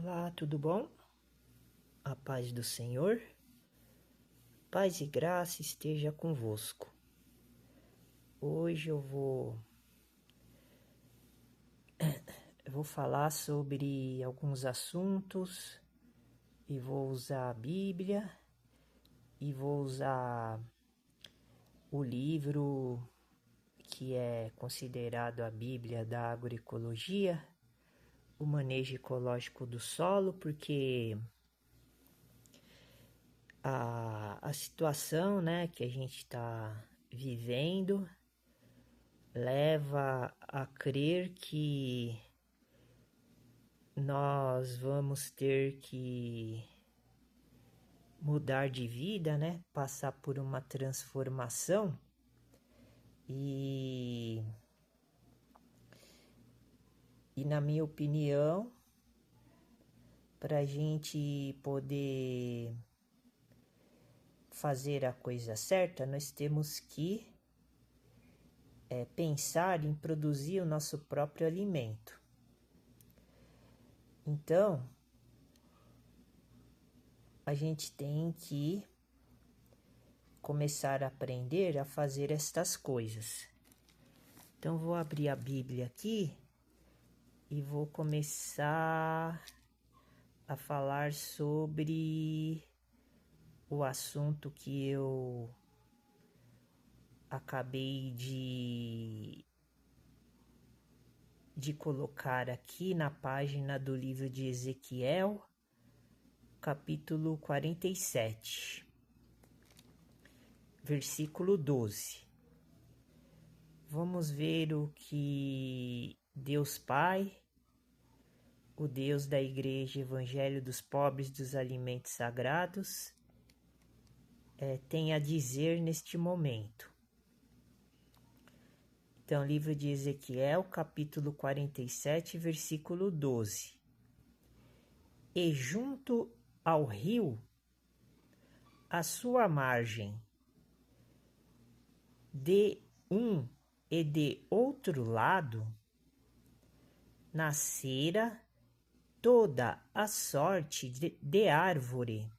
Olá, tudo bom? A paz do Senhor, paz e graça esteja convosco. Hoje eu vou falar sobre alguns assuntos e vou usar a Bíblia e vou usar o livro que é considerado a Bíblia da agroecologia, o manejo ecológico do solo, porque a situação, que a gente está vivendo leva a crer que nós vamos ter que mudar de vida, passar por uma transformação e na minha opinião, para a gente poder fazer a coisa certa, nós temos que pensar em produzir o nosso próprio alimento. Então, a gente tem que começar a aprender a fazer estas coisas. Então, vou abrir a Bíblia aqui e vou começar a falar sobre o assunto que eu acabei de colocar aqui na página do livro de Ezequiel, capítulo 47, versículo 12. Vamos ver o que Deus Pai, o Deus da Igreja Evangelho dos Pobres dos Alimentos Sagrados, tem a dizer neste momento. Então, livro de Ezequiel, capítulo 47, versículo 12. E junto ao rio, à sua margem, de um e de outro lado, nascera toda a sorte de árvore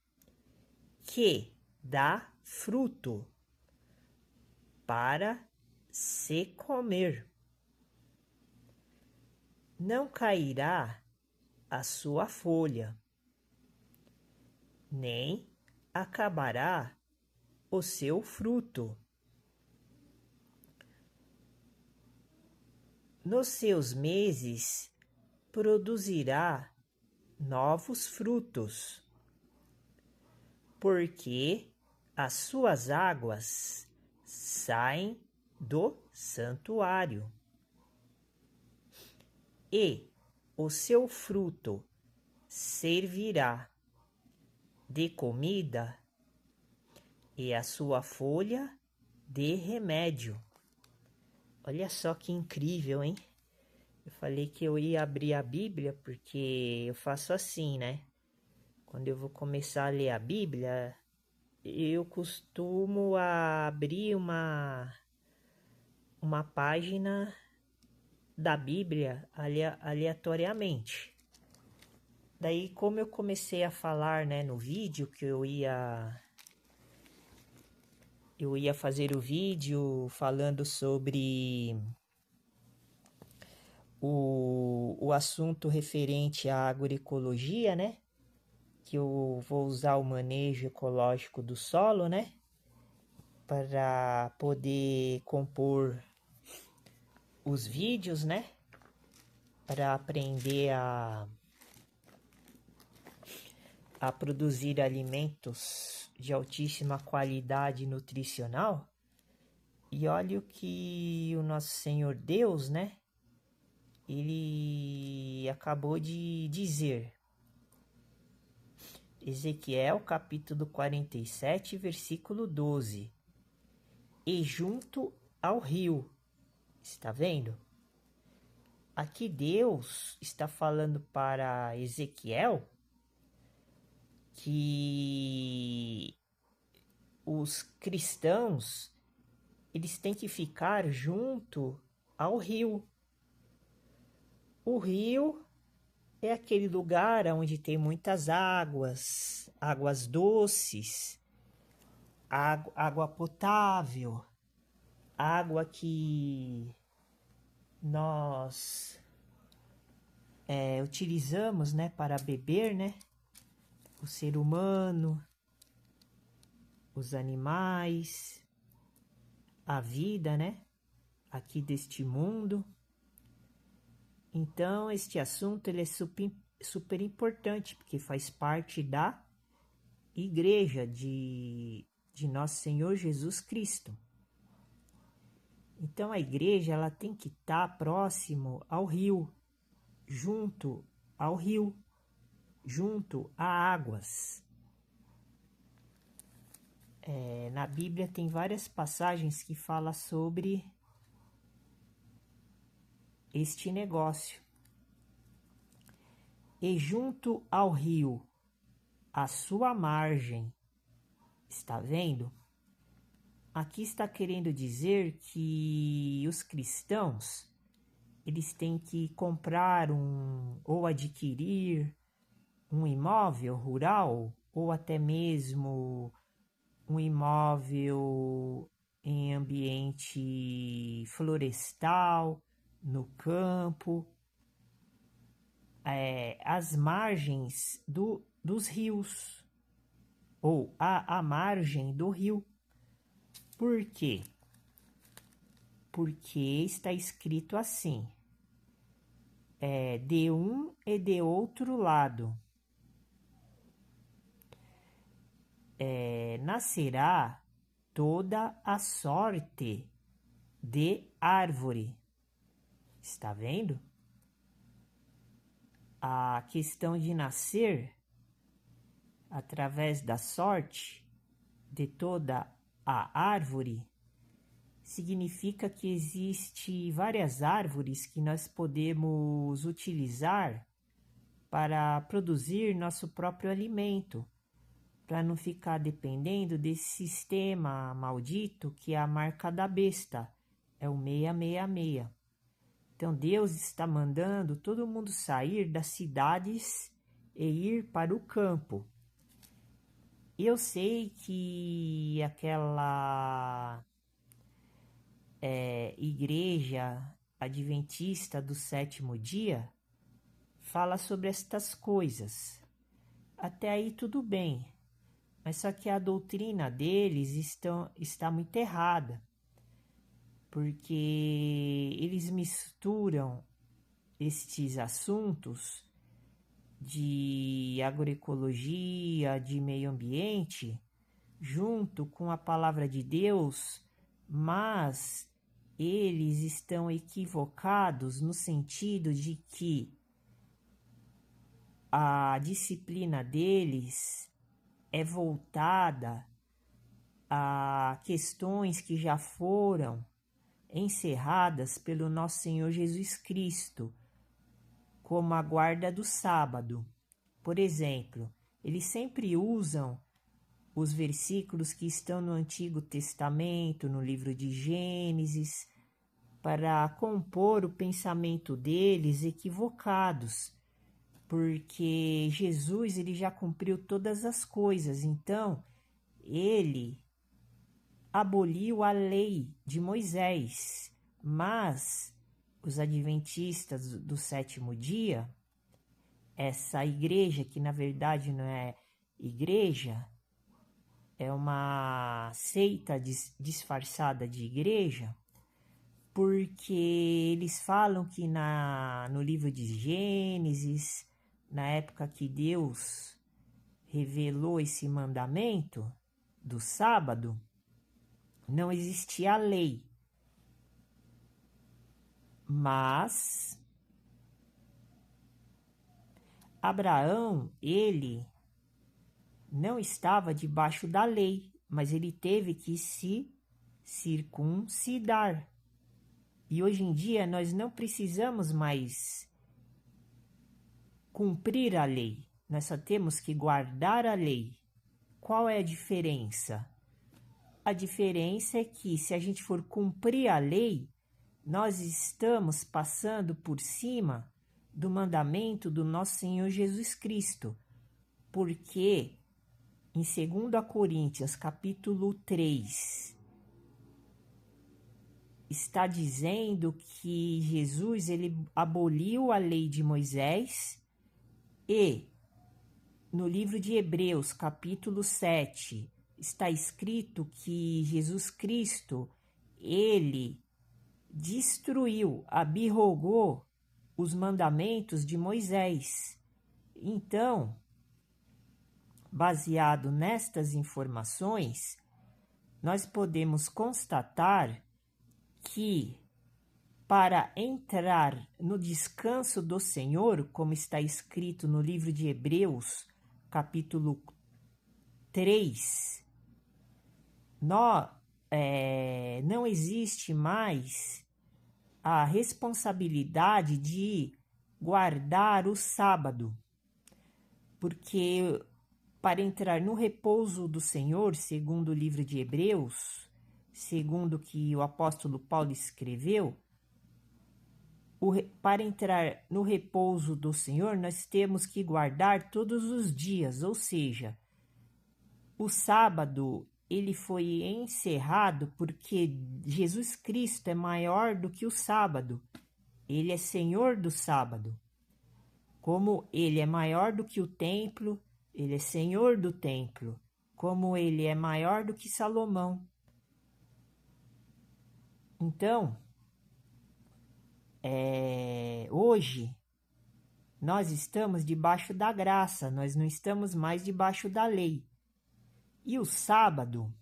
que dá fruto para se comer. Não cairá a sua folha, nem acabará o seu fruto. Nos seus meses produzirá novos frutos, porque as suas águas saem do santuário, e o seu fruto servirá de comida e a sua folha de remédio. Olha só que incrível, hein? Eu falei que eu ia abrir a Bíblia porque eu faço assim, Quando eu vou começar a ler a Bíblia, eu costumo abrir uma página da Bíblia aleatoriamente. Daí, como eu comecei a falar, no vídeo que eu ia fazer o vídeo falando sobre o assunto referente à agroecologia, que eu vou usar o manejo ecológico do solo, para poder compor os vídeos, para aprender a produzir alimentos de altíssima qualidade nutricional. E olha o que o nosso Senhor Deus, Ele acabou de dizer. Ezequiel, capítulo 47, versículo 12. E junto ao rio. Está vendo? Aqui Deus está falando para Ezequiel que os cristãos, eles têm que ficar junto ao rio. O rio é aquele lugar onde tem muitas águas, águas doces, água potável, água que nós utilizamos, né, para beber, né? O ser humano, os animais, a vida, né? Aqui deste mundo. Então, este assunto ele é super importante, porque faz parte da igreja de Nosso Senhor Jesus Cristo. Então, a igreja ela tem que estar próximo ao rio, junto ao rio, junto a águas. Na Bíblia tem várias passagens que falam sobre este negócio. E junto ao rio, a sua margem, está vendo? Aqui está querendo dizer que os cristãos, eles têm que comprar ou adquirir um imóvel rural, ou até mesmo um imóvel em ambiente florestal, no campo, as margens dos rios, ou a margem do rio. Por quê? Porque está escrito assim, de um e de outro lado. Nascerá toda a sorte de árvore. Está vendo? A questão de nascer através da sorte de toda a árvore significa que existe várias árvores que nós podemos utilizar para produzir nosso próprio alimento, para não ficar dependendo desse sistema maldito que é a marca da besta, é o 666. Então Deus está mandando todo mundo sair das cidades e ir para o campo. Eu sei que aquela igreja adventista do sétimo dia fala sobre estas coisas. Até aí tudo bem, mas só que a doutrina deles está muito errada, porque eles misturam estes assuntos de agroecologia, de meio ambiente, junto com a palavra de Deus, mas eles estão equivocados no sentido de que a disciplina deles é voltada a questões que já foram encerradas pelo nosso Senhor Jesus Cristo, como a guarda do sábado. Por exemplo, eles sempre usam os versículos que estão no Antigo Testamento, no livro de Gênesis, para compor o pensamento deles equivocados, porque Jesus ele já cumpriu todas as coisas, então ele aboliu a lei de Moisés, mas os adventistas do sétimo dia, essa igreja que na verdade não é igreja, é uma seita disfarçada de igreja, porque eles falam que no livro de Gênesis, na época que Deus revelou esse mandamento do sábado, não existia a lei. Mas Abraão, ele não estava debaixo da lei, mas ele teve que se circuncidar. E hoje em dia nós não precisamos mais cumprir a lei, nós só temos que guardar a lei. Qual é a diferença? A diferença é que se a gente for cumprir a lei, nós estamos passando por cima do mandamento do nosso Senhor Jesus Cristo, porque em 2 Coríntios, capítulo 3, está dizendo que Jesus ele aboliu a lei de Moisés, e no livro de Hebreus, capítulo 7, está escrito que Jesus Cristo, ele destruiu, abrogou os mandamentos de Moisés. Então, baseado nestas informações, nós podemos constatar que para entrar no descanso do Senhor, como está escrito no livro de Hebreus, capítulo 3, não existe mais a responsabilidade de guardar o sábado, porque para entrar no repouso do Senhor, segundo o livro de Hebreus, segundo que o apóstolo Paulo escreveu, para entrar no repouso do Senhor, nós temos que guardar todos os dias, ou seja, o sábado ele foi encerrado porque Jesus Cristo é maior do que o sábado, ele é Senhor do sábado. Como ele é maior do que o templo, ele é Senhor do templo. Como ele é maior do que Salomão. Então, hoje, nós estamos debaixo da graça, nós não estamos mais debaixo da lei. E o sábado,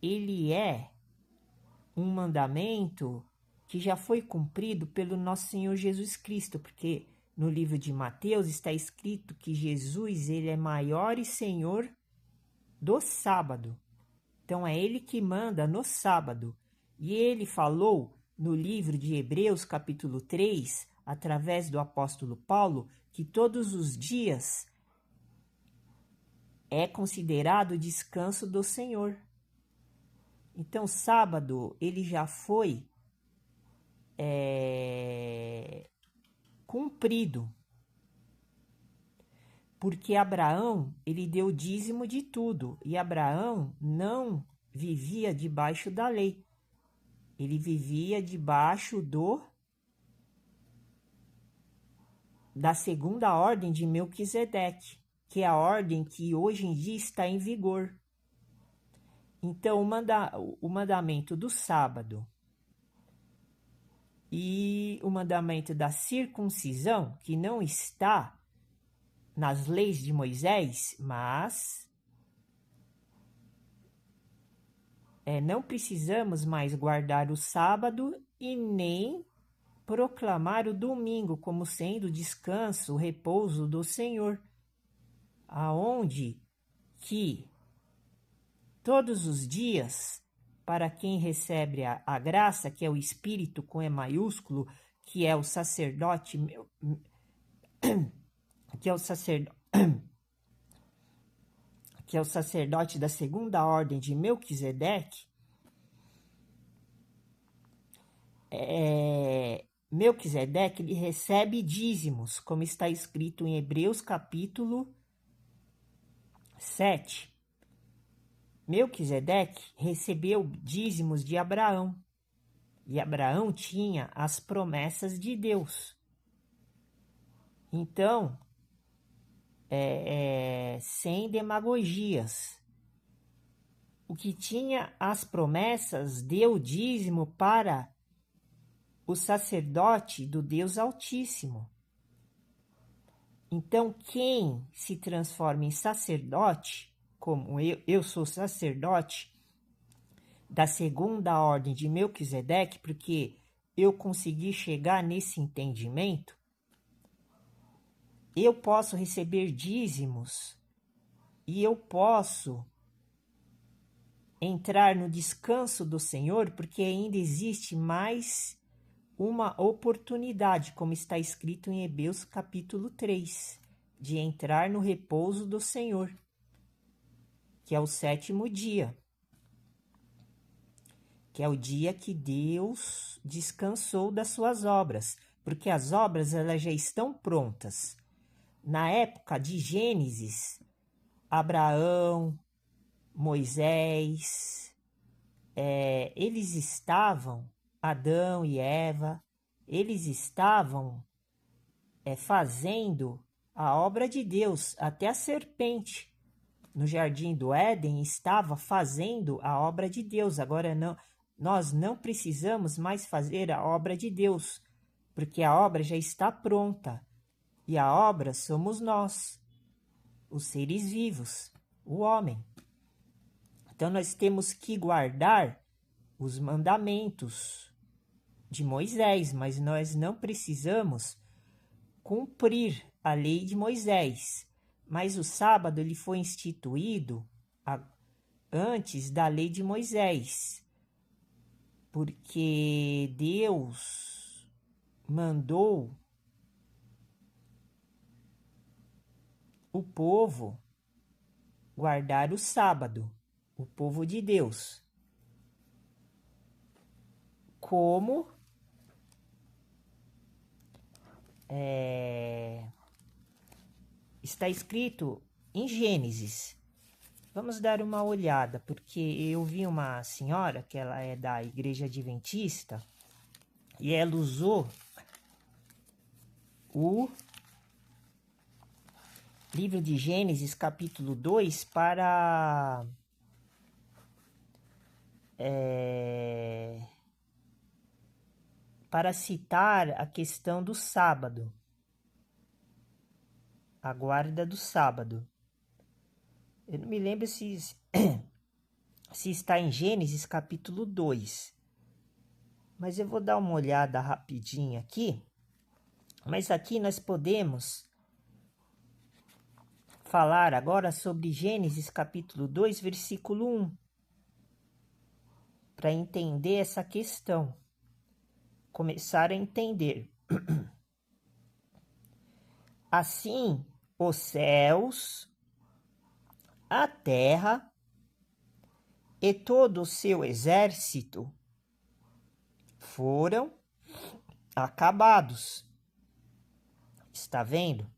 ele é um mandamento que já foi cumprido pelo nosso Senhor Jesus Cristo, porque no livro de Mateus está escrito que Jesus ele é maior e Senhor do sábado. Então é ele que manda no sábado. E ele falou no livro de Hebreus, capítulo 3, através do apóstolo Paulo, que todos os dias é considerado o descanso do Senhor. Então, sábado, ele já foi cumprido. Porque Abraão, ele deu dízimo de tudo. E Abraão não vivia debaixo da lei. Ele vivia debaixo da segunda ordem de Melquisedeque, que é a ordem que hoje em dia está em vigor. Então, o mandamento do sábado e o mandamento da circuncisão, que não está nas leis de Moisés, mas não precisamos mais guardar o sábado e nem proclamar o domingo como sendo o descanso, o repouso do Senhor, aonde que todos os dias, para quem recebe a graça, que é o Espírito com E maiúsculo, que é o sacerdote, que é o sacerdote da segunda ordem de Melquisedeque, Melquisedeque ele recebe dízimos, como está escrito em Hebreus capítulo 7. Melquisedeque recebeu dízimos de Abraão, e Abraão tinha as promessas de Deus. Então, sem demagogias, o que tinha as promessas deu dízimo para o sacerdote do Deus Altíssimo. Então, quem se transforma em sacerdote, como eu sou sacerdote da segunda ordem de Melquisedeque, porque eu consegui chegar nesse entendimento, eu posso receber dízimos e eu posso entrar no descanso do Senhor, porque ainda existe mais uma oportunidade, como está escrito em Hebreus capítulo 3, de entrar no repouso do Senhor, que é o 7º dia, que é o dia que Deus descansou das suas obras, porque as obras elas já estão prontas. Na época de Gênesis, Abraão, Moisés, eles estavam, Adão e Eva, eles estavam fazendo a obra de Deus. Até a serpente no jardim do Éden estava fazendo a obra de Deus. Agora não, nós não precisamos mais fazer a obra de Deus, porque a obra já está pronta. E a obra somos nós, os seres vivos, o homem. Então nós temos que guardar os mandamentos de Moisés, mas nós não precisamos cumprir a lei de Moisés. Mas o sábado ele foi instituído antes da lei de Moisés, porque Deus mandou o povo guardar o sábado, o povo de Deus, como está escrito em Gênesis. Vamos dar uma olhada, porque eu vi uma senhora, que ela é da Igreja Adventista, e ela usou o livro de Gênesis, capítulo 2, para citar a questão do sábado, a guarda do sábado. Eu não me lembro se está em Gênesis capítulo 2, mas eu vou dar uma olhada rapidinho aqui. Mas aqui nós podemos falar agora sobre Gênesis capítulo 2, versículo 1, para entender essa questão, começar a entender. Assim, os céus, a terra e todo o seu exército foram acabados. Está vendo?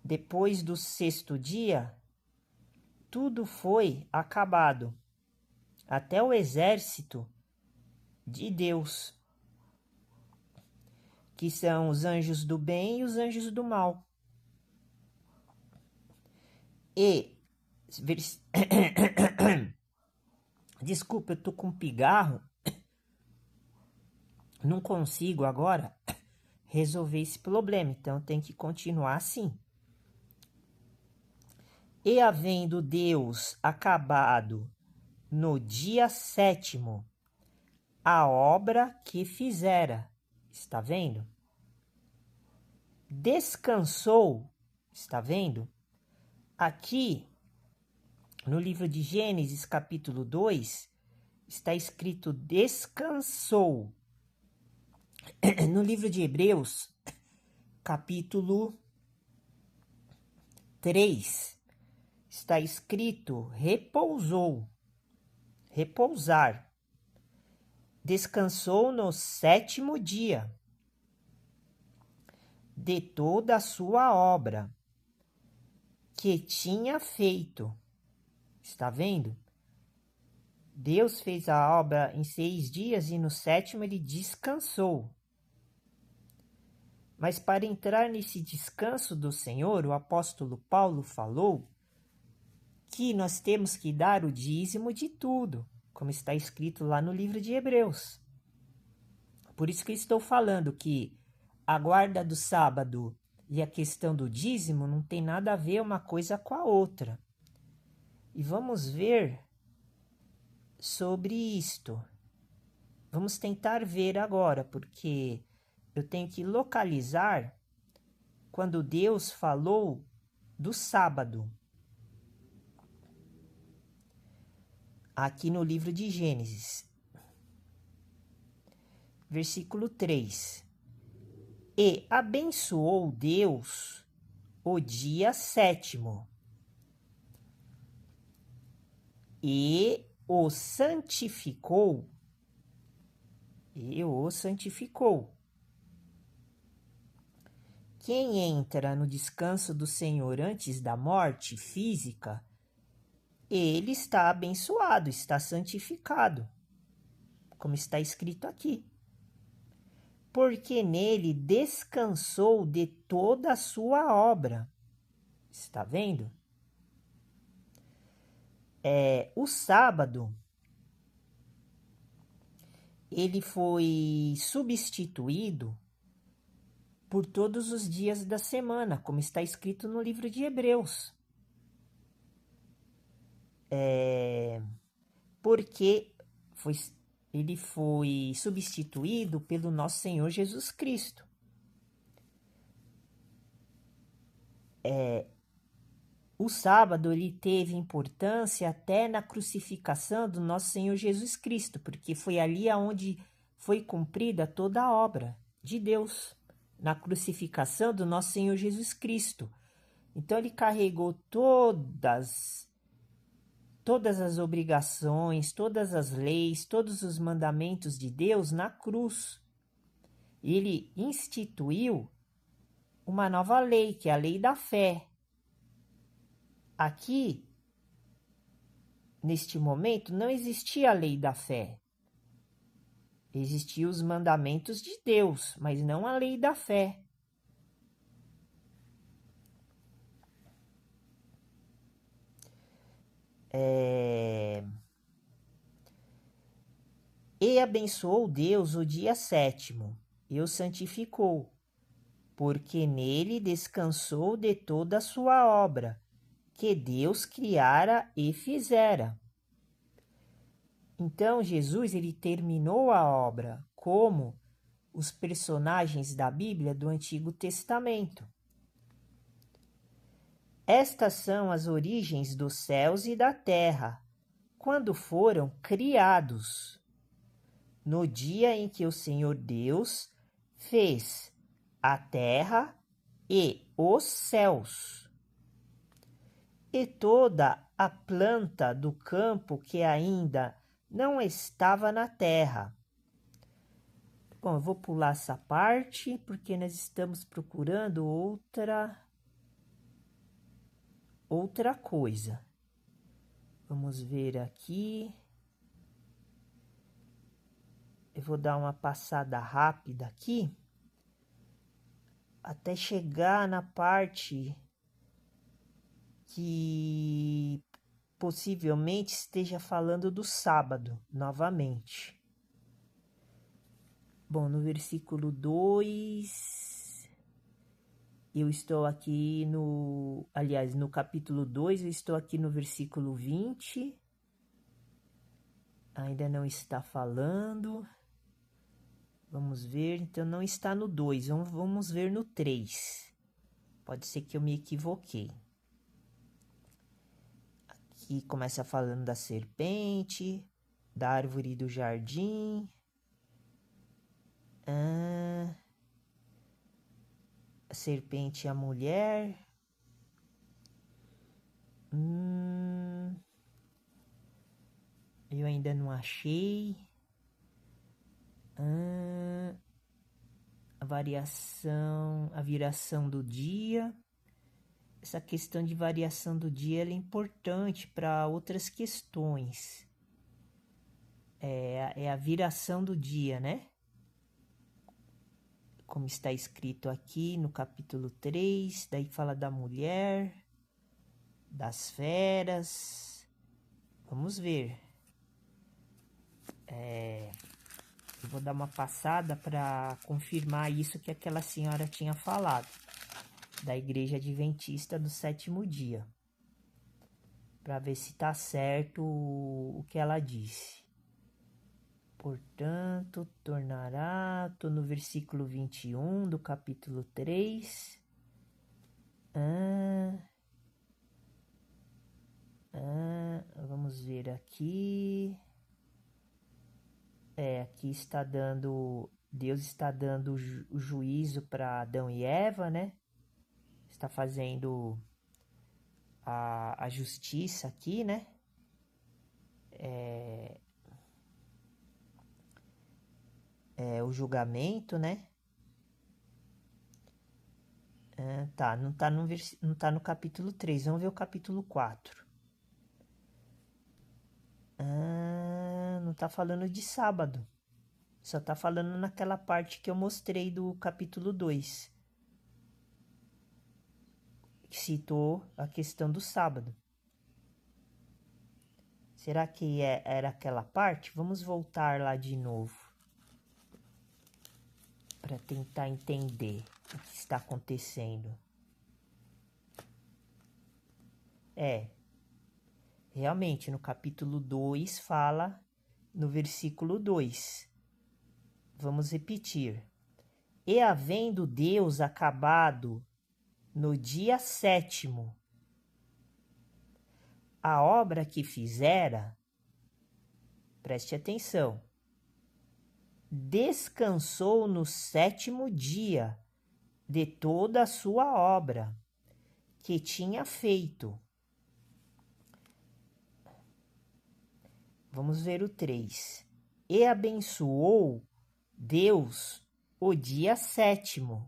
Depois do sexto dia, tudo foi acabado, até o exército de Deus, que são os anjos do bem e os anjos do mal. E desculpa, eu tô com pigarro, não consigo agora resolver esse problema, então tem que continuar assim. E havendo Deus acabado no dia sétimo a obra que fizera, está vendo? Descansou, está vendo? Aqui no livro de Gênesis, capítulo 2, está escrito descansou. No livro de Hebreus, capítulo 3, está escrito repousou, repousar. Descansou no sétimo dia de toda a sua obra que tinha feito. Está vendo? Deus fez a obra em 6 dias e no sétimo ele descansou. Mas para entrar nesse descanso do Senhor, o apóstolo Paulo falou que nós temos que dar o dízimo de tudo, como está escrito lá no livro de Hebreus. Por isso que eu estou falando que a guarda do sábado e a questão do dízimo não tem nada a ver uma coisa com a outra. E vamos ver sobre isto. Vamos tentar ver agora, porque eu tenho que localizar quando Deus falou do sábado. Aqui no livro de Gênesis. Versículo 3. E abençoou Deus o dia sétimo e o santificou. quem entra no descanso do Senhor antes da morte física, ele está abençoado, está santificado, como está escrito aqui. Porque nele descansou de toda a sua obra. Está vendo? O sábado, ele foi substituído por todos os dias da semana, como está escrito no livro de Hebreus. Porque ele foi substituído pelo nosso Senhor Jesus Cristo. O sábado ele teve importância até na crucificação do nosso Senhor Jesus Cristo, porque foi ali aonde foi cumprida toda a obra de Deus, na crucificação do nosso Senhor Jesus Cristo. Então ele carregou todas as obrigações, todas as leis, todos os mandamentos de Deus na cruz. Ele instituiu uma nova lei, que é a lei da fé. Aqui, neste momento, não existia a lei da fé. Existiam os mandamentos de Deus, mas não a lei da fé. E abençoou Deus o dia sétimo, e o santificou, porque nele descansou de toda a sua obra, que Deus criara e fizera. Então, Jesus ele terminou a obra como os personagens da Bíblia do Antigo Testamento. Estas são as origens dos céus e da terra, quando foram criados, no dia em que o Senhor Deus fez a terra e os céus, e toda a planta do campo que ainda não estava na terra. Bom, eu vou pular essa parte, porque nós estamos procurando outra coisa. Vamos ver aqui. Eu vou dar uma passada rápida aqui, até chegar na parte que possivelmente esteja falando do sábado, novamente. Bom, no versículo 2, eu estou aqui no capítulo 2, eu estou aqui no versículo 20. Ainda não está falando. Vamos ver, então não está no 2, vamos ver no 3. Pode ser que eu me equivoquei. Aqui começa falando da serpente, da árvore do jardim. A serpente e a mulher. Eu ainda não achei. A viração do dia. Essa questão de variação do dia ela é importante para outras questões. É a viração do dia, né? Como está escrito aqui no capítulo 3, daí fala da mulher, das feras. Vamos ver. Eu vou dar uma passada para confirmar isso que aquela senhora tinha falado, da Igreja Adventista do Sétimo Dia, para ver se está certo o que ela disse. Portanto, tornará, estou no versículo 21 do capítulo 3. Vamos ver aqui. Aqui está Deus está dando o juízo para Adão e Eva, né? Está fazendo a justiça aqui, né? O julgamento, né? Tá, não tá no capítulo 3. Vamos ver o capítulo 4. Não tá falando de sábado. Só tá falando naquela parte que eu mostrei do capítulo 2, que citou a questão do sábado. Será que era aquela parte? Vamos voltar lá de novo para tentar entender o que está acontecendo. Realmente, no capítulo 2 fala no versículo 2. Vamos repetir. E havendo Deus acabado no dia 7º a obra que fizera, preste atenção, descansou no 7º dia de toda a sua obra que tinha feito. Vamos ver o 3. E abençoou Deus o dia 7º.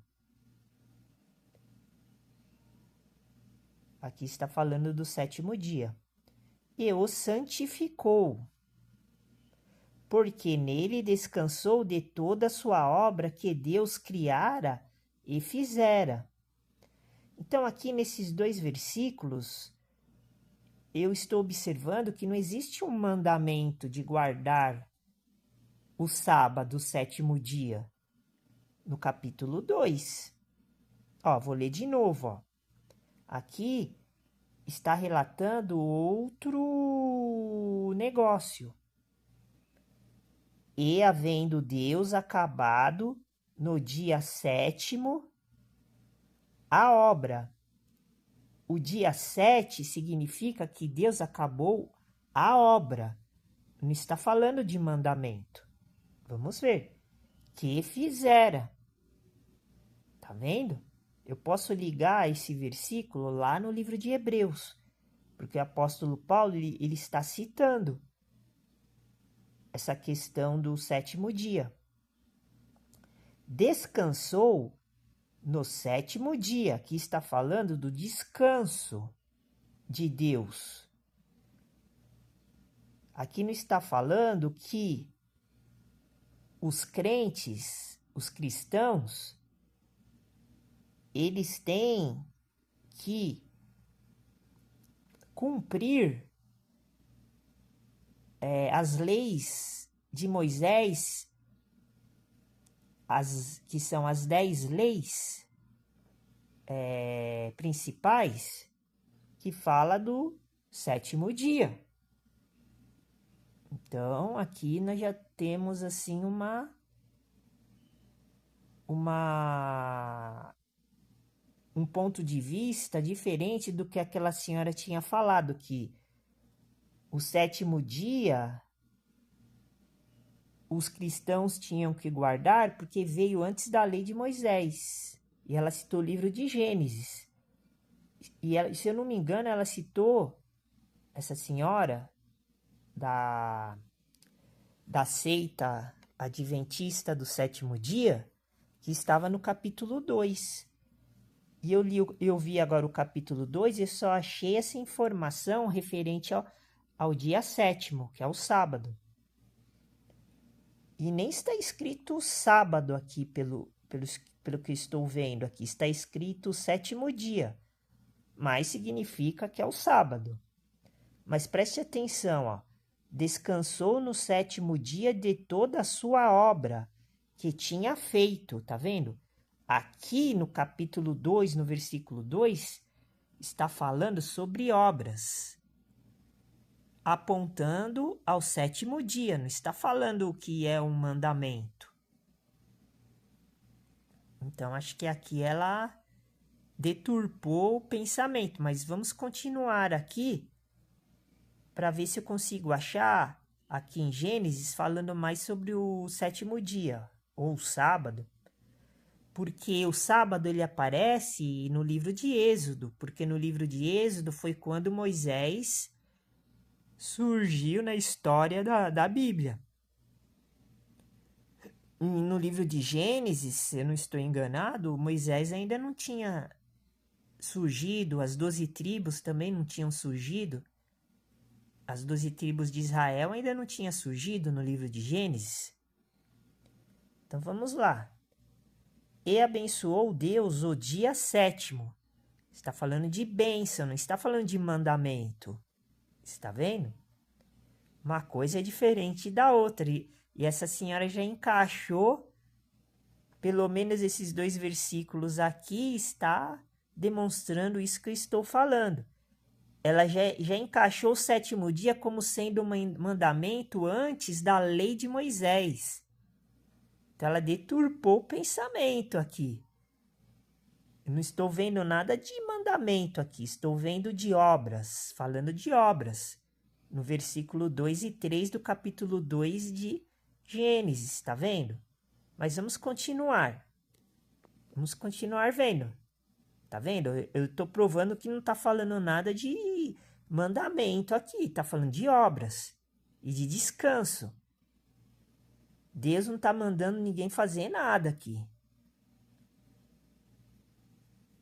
Aqui está falando do 7º dia. E o santificou, porque nele descansou de toda a sua obra que Deus criara e fizera. Então, aqui nesses 2 versículos, eu estou observando que não existe um mandamento de guardar o sábado, o 7º dia, no capítulo 2. Vou ler de novo. Aqui está relatando outro negócio. E havendo Deus acabado no dia 7º a obra. O dia 7 significa que Deus acabou a obra. Não está falando de mandamento. Vamos ver. Que fizera. Tá vendo? Eu posso ligar esse versículo lá no livro de Hebreus, porque o apóstolo Paulo ele está citando essa questão do 7º dia. Descansou no 7º dia, que está falando do descanso de Deus. Aqui não está falando que os crentes, os cristãos, eles têm que cumprir as leis de Moisés, que são as 10 leis principais, que fala do 7º dia. Então, aqui nós já temos assim um ponto de vista diferente do que aquela senhora tinha falado, que o 7º dia os cristãos tinham que guardar porque veio antes da lei de Moisés. E ela citou o livro de Gênesis. E ela, se eu não me engano, ela citou, essa senhora da seita adventista do 7º dia, que estava no capítulo 2. E eu vi agora o capítulo 2 e só achei essa informação referente ao dia 7º, que é o sábado. E nem está escrito sábado aqui, pelo que estou vendo aqui. Está escrito 7º dia, mas significa que é o sábado. Mas preste atenção, descansou no 7º dia de toda a sua obra que tinha feito, tá vendo? Aqui no capítulo 2, no versículo 2, está falando sobre obras, apontando ao 7º dia, não está falando o que é um mandamento. Então, acho que aqui ela deturpou o pensamento, mas vamos continuar aqui para ver se eu consigo achar aqui em Gênesis falando mais sobre o 7º dia, ou o sábado, porque o sábado ele aparece no livro de Êxodo, porque no livro de Êxodo foi quando Moisés surgiu na história da Bíblia. No livro de Gênesis, se eu não estou enganado, Moisés ainda não tinha surgido, as 12 tribos também não tinham surgido. As 12 tribos de Israel ainda não tinham surgido no livro de Gênesis. Então vamos lá. E abençoou Deus o dia 7º. Está falando de bênção, não está falando de mandamento. Está vendo? Uma coisa é diferente da outra. E essa senhora já encaixou, pelo menos esses 2 versículos aqui, está demonstrando isso que eu estou falando. Ela já encaixou o 7º dia como sendo um mandamento antes da lei de Moisés. Então ela deturpou o pensamento aqui. Eu não estou vendo nada de mandamento aqui, estou vendo de obras, falando de obras. No versículo 2 e 3 do capítulo 2 de Gênesis, está vendo? Mas vamos continuar. Vamos continuar vendo. Tá vendo? Eu estou provando que não está falando nada de mandamento aqui, está falando de obras e de descanso. Deus não está mandando ninguém fazer nada aqui.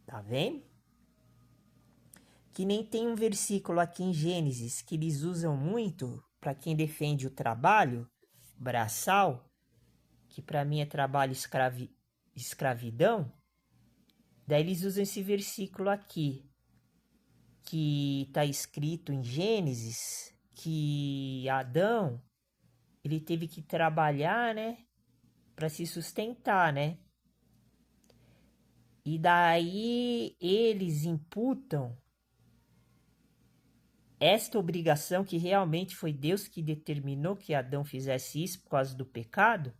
Tá vendo? Que nem tem um versículo aqui em Gênesis que eles usam muito para quem defende o trabalho braçal, que para mim é trabalho escravidão. Daí eles usam esse versículo aqui, que está escrito em Gênesis, que Adão, ele teve que trabalhar, né, para se sustentar, né? E daí eles imputam esta obrigação, que realmente foi Deus que determinou que Adão fizesse isso por causa do pecado,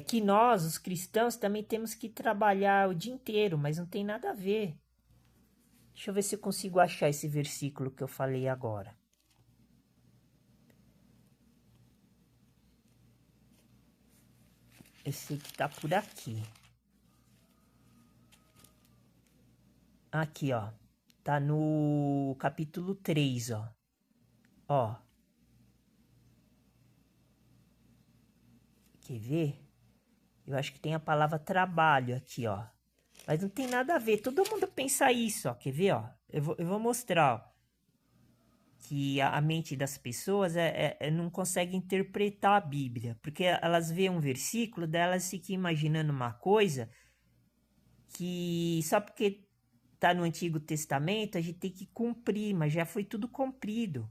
que nós, os cristãos, também temos que trabalhar o dia inteiro, mas não tem nada a ver. Deixa eu ver se eu consigo achar esse versículo que eu falei agora. Eu sei que tá por aqui. Aqui, ó. Tá no capítulo 3, ó. Ó. Quer ver? Eu acho que tem a palavra trabalho aqui, ó. Mas não tem nada a ver. Todo mundo pensa isso, ó. Quer ver, ó? Eu vou mostrar, ó, que a mente das pessoas não consegue interpretar a Bíblia. Porque elas veem um versículo, daí elas ficam imaginando uma coisa que só porque tá no Antigo Testamento a gente tem que cumprir, mas já foi tudo cumprido.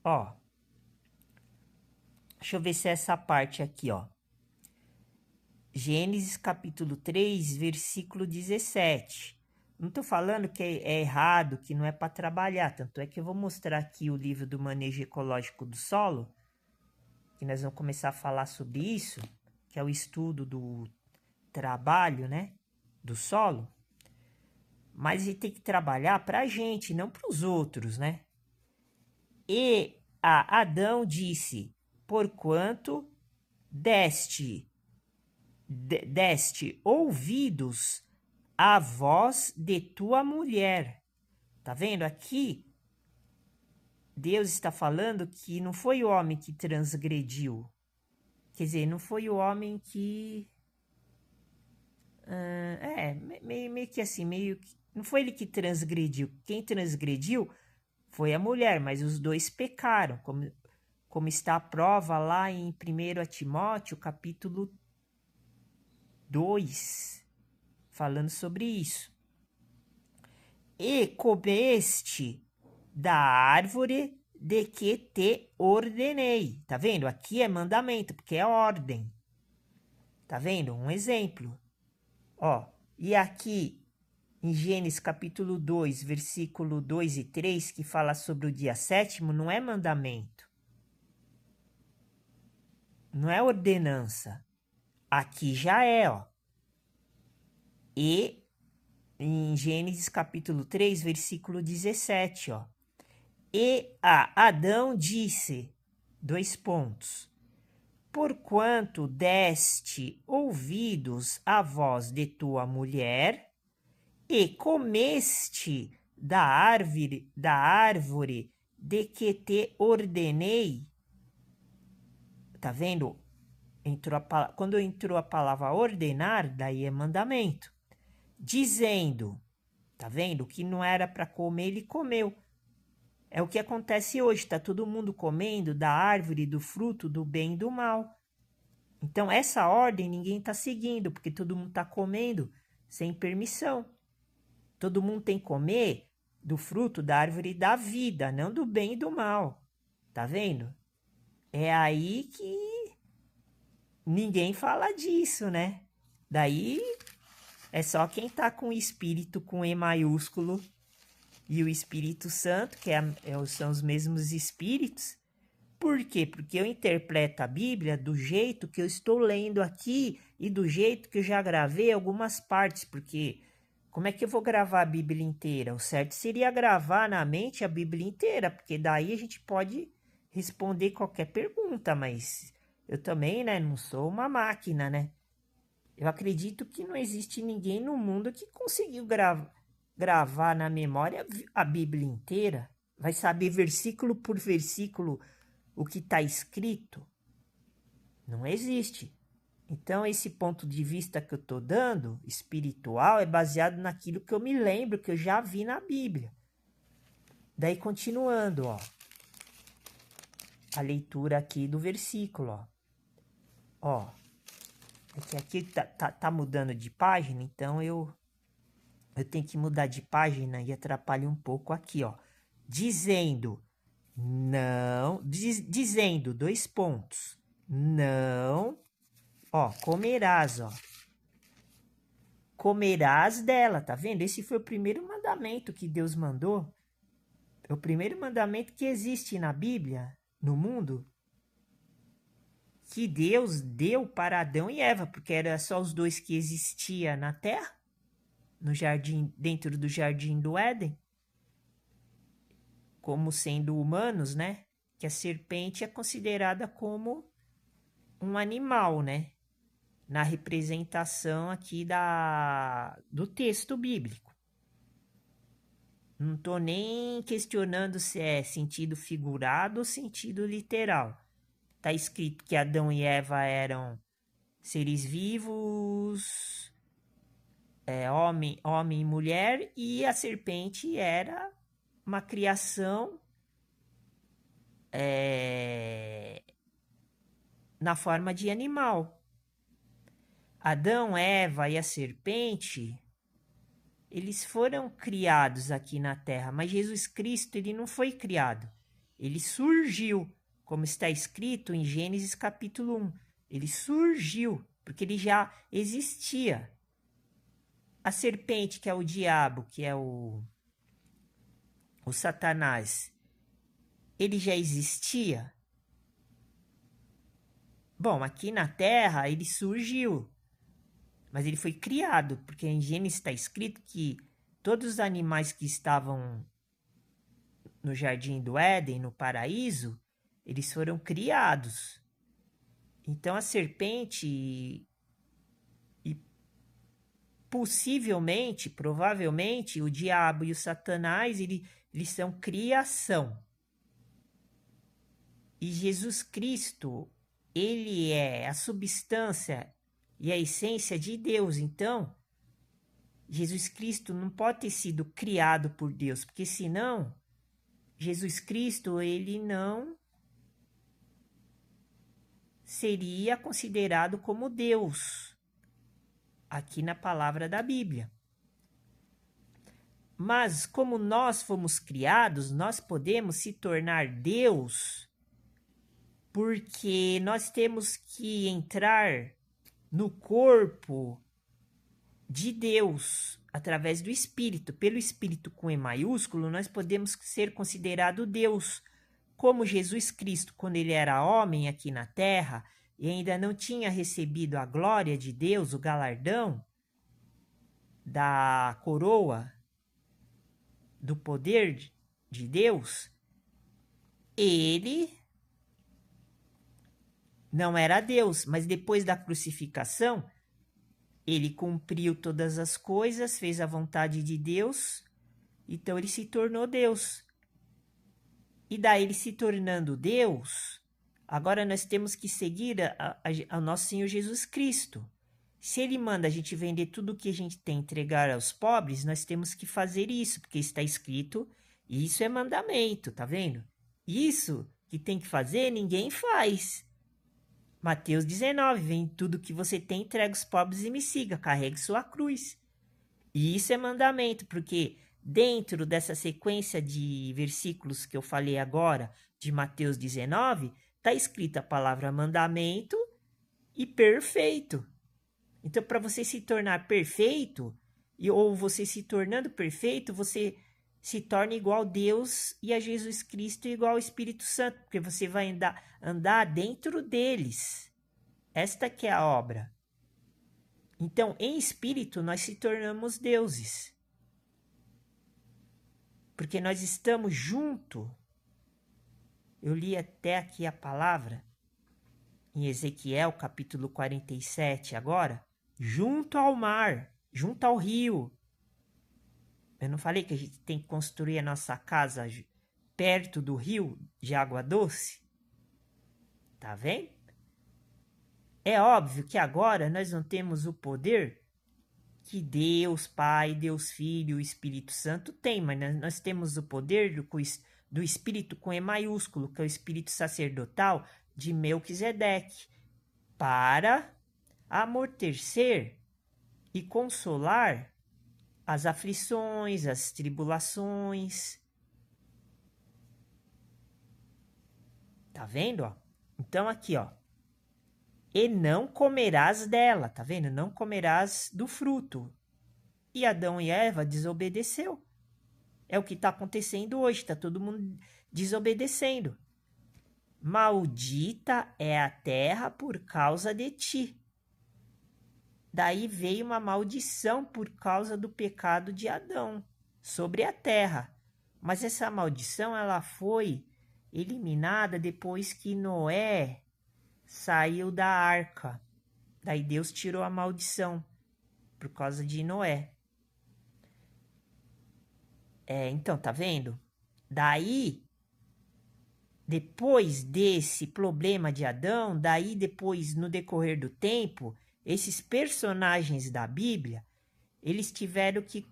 Ó. Deixa eu ver se é essa parte aqui, ó. Gênesis capítulo 3, versículo 17. Não estou falando que é errado, que não é para trabalhar. Tanto é que eu vou mostrar aqui o livro do Manejo Ecológico do Solo, que nós vamos começar a falar sobre isso, que é o estudo do trabalho, né, do solo. Mas a gente tem que trabalhar para a gente, não para os outros, né? E a Adão disse, porquanto deste ouvidos à voz de tua mulher. Tá vendo? Aqui, Deus está falando que não foi o homem que transgrediu. Quer dizer, não foi o homem que... meio que assim, não foi ele que transgrediu. Quem transgrediu foi a mulher, mas os dois pecaram, como está a prova lá em 1 Timóteo, capítulo 2, falando sobre isso. E comeste da árvore de que te ordenei. Tá vendo? Aqui é mandamento, porque é ordem. Tá vendo? Um exemplo. Ó, e aqui em Gênesis capítulo 2, versículo 2 e 3, que fala sobre o dia 7º, não é mandamento. Não é ordenança. Aqui já é, ó. E em Gênesis capítulo 3, versículo 17, ó. E a Adão disse, porquanto deste ouvidos à voz de tua mulher e comeste da árvore de que te ordenei. Tá vendo? Quando entrou a palavra ordenar, daí é mandamento. Dizendo, tá vendo? O que não era para comer, ele comeu. É o que acontece hoje, tá todo mundo comendo da árvore, do fruto, do bem e do mal. Então, essa ordem ninguém está seguindo, porque todo mundo está comendo sem permissão. Todo mundo tem que comer do fruto da árvore da vida, não do bem e do mal. Tá vendo? É aí que ninguém fala disso, né? Daí é só quem tá com o Espírito com E maiúsculo e o Espírito Santo, que são os mesmos Espíritos. Por quê? Porque eu interpreto a Bíblia do jeito que eu estou lendo aqui e do jeito que eu já gravei algumas partes, porque como é que eu vou gravar a Bíblia inteira? O certo seria gravar na mente a Bíblia inteira, porque daí a gente pode responder qualquer pergunta, mas eu também, né, não sou uma máquina, né? Eu acredito que não existe ninguém no mundo que conseguiu gravar na memória a Bíblia inteira. Vai saber versículo por versículo o que está escrito. Não existe. Então, esse ponto de vista que eu estou dando, espiritual, é baseado naquilo que eu me lembro, que eu já vi na Bíblia. Daí, continuando, ó, a leitura aqui do versículo, ó. É que aqui tá mudando de página, então eu tenho que mudar de página e atrapalha um pouco aqui, ó. Dizendo, não, dizendo, 2 pontos, não, ó, comerás, ó. Comerás dela, tá vendo? Esse foi o primeiro mandamento que Deus mandou. É o primeiro mandamento que existe na Bíblia, no mundo, que Deus deu para Adão e Eva, porque era só os dois que existiam na Terra, no jardim, dentro do jardim do Éden, como sendo humanos, né? Que a serpente é considerada como um animal, né? Na representação aqui do texto bíblico. Não estou nem questionando se é sentido figurado ou sentido literal. Está escrito que Adão e Eva eram seres vivos, homem e mulher, e a serpente era uma criação na forma de animal. Adão, Eva e a serpente, eles foram criados aqui na Terra, mas Jesus Cristo, ele não foi criado. Ele surgiu, como está escrito em Gênesis capítulo 1. Ele surgiu, porque ele já existia. A serpente, que é o diabo, que é o Satanás, ele já existia? Bom, aqui na Terra ele surgiu, mas ele foi criado, porque em Gênesis está escrito que todos os animais que estavam no jardim do Éden, no paraíso, eles foram criados. Então a serpente e possivelmente, provavelmente, o diabo e o Satanás, eles são criação. E Jesus Cristo, ele é a substância e a essência de Deus. Então, Jesus Cristo não pode ter sido criado por Deus, porque senão Jesus Cristo, ele não seria considerado como Deus aqui na palavra da Bíblia. Mas como nós fomos criados, nós podemos se tornar Deus, porque nós temos que entrar no corpo de Deus através do Espírito. Pelo Espírito com E maiúsculo, nós podemos ser considerado Deus, como Jesus Cristo, quando ele era homem aqui na terra e ainda não tinha recebido a glória de Deus, o galardão da coroa do poder de Deus, ele não era Deus, mas depois da crucificação, ele cumpriu todas as coisas, fez a vontade de Deus, então ele se tornou Deus. E daí ele se tornando Deus, Agora nós temos que seguir ao nosso Senhor Jesus Cristo. Se ele manda a gente vender tudo o que a gente tem, entregar aos pobres, nós temos que fazer isso, porque está escrito, e isso é mandamento, tá vendo? Isso que tem que fazer, ninguém faz. Mateus 19, vem tudo que você tem, entrega os pobres e me siga, carregue sua cruz. E isso é mandamento, porque dentro dessa sequência de versículos que eu falei agora, de Mateus 19, está escrita a palavra mandamento e perfeito. Então, para você se tornar perfeito, ou você se tornando perfeito, você se torna igual a Deus e a Jesus Cristo, igual ao Espírito Santo, porque você vai andar dentro deles. Esta que é a obra. Então, em espírito, nós se tornamos deuses. Porque nós estamos junto. Eu li até aqui a palavra, em Ezequiel, capítulo 47, agora, junto ao mar, junto ao rio. Eu não falei que a gente tem que construir a nossa casa perto do rio de água doce? Tá vendo? É óbvio que agora nós não temos o poder que Deus Pai, Deus Filho e o Espírito Santo tem, mas nós temos o poder do Espírito com E maiúsculo, que é o Espírito sacerdotal de Melquisedeque, para amortecer e consolar as aflições, as tribulações. Tá vendo, ó? Então aqui, ó. E não comerás dela, tá vendo? Não comerás do fruto. E Adão e Eva desobedeceu. É o que está acontecendo hoje, tá todo mundo desobedecendo. Maldita é a terra por causa de ti. Daí veio uma maldição por causa do pecado de Adão sobre a terra. Mas essa maldição ela foi eliminada depois que Noé saiu da arca. Daí Deus tirou a maldição por causa de Noé. Então, tá vendo? Daí, depois desse problema de Adão, daí depois, no decorrer do tempo, esses personagens da Bíblia, eles tiveram que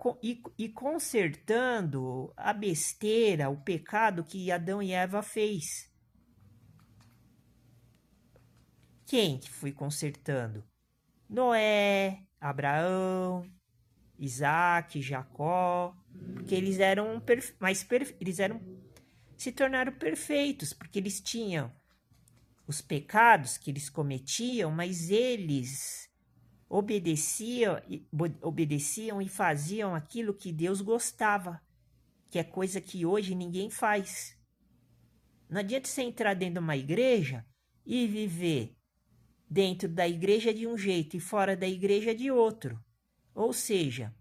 ir consertando a besteira, o pecado que Adão e Eva fez. Quem que foi consertando? Noé, Abraão, Isaac, Jacó, porque eles eram se tornaram perfeitos, porque eles tinham os pecados que eles cometiam, mas eles obedeciam e faziam aquilo que Deus gostava, que é coisa que hoje ninguém faz. Não adianta você entrar dentro de uma igreja e viver dentro da igreja de um jeito e fora da igreja de outro. Ou seja,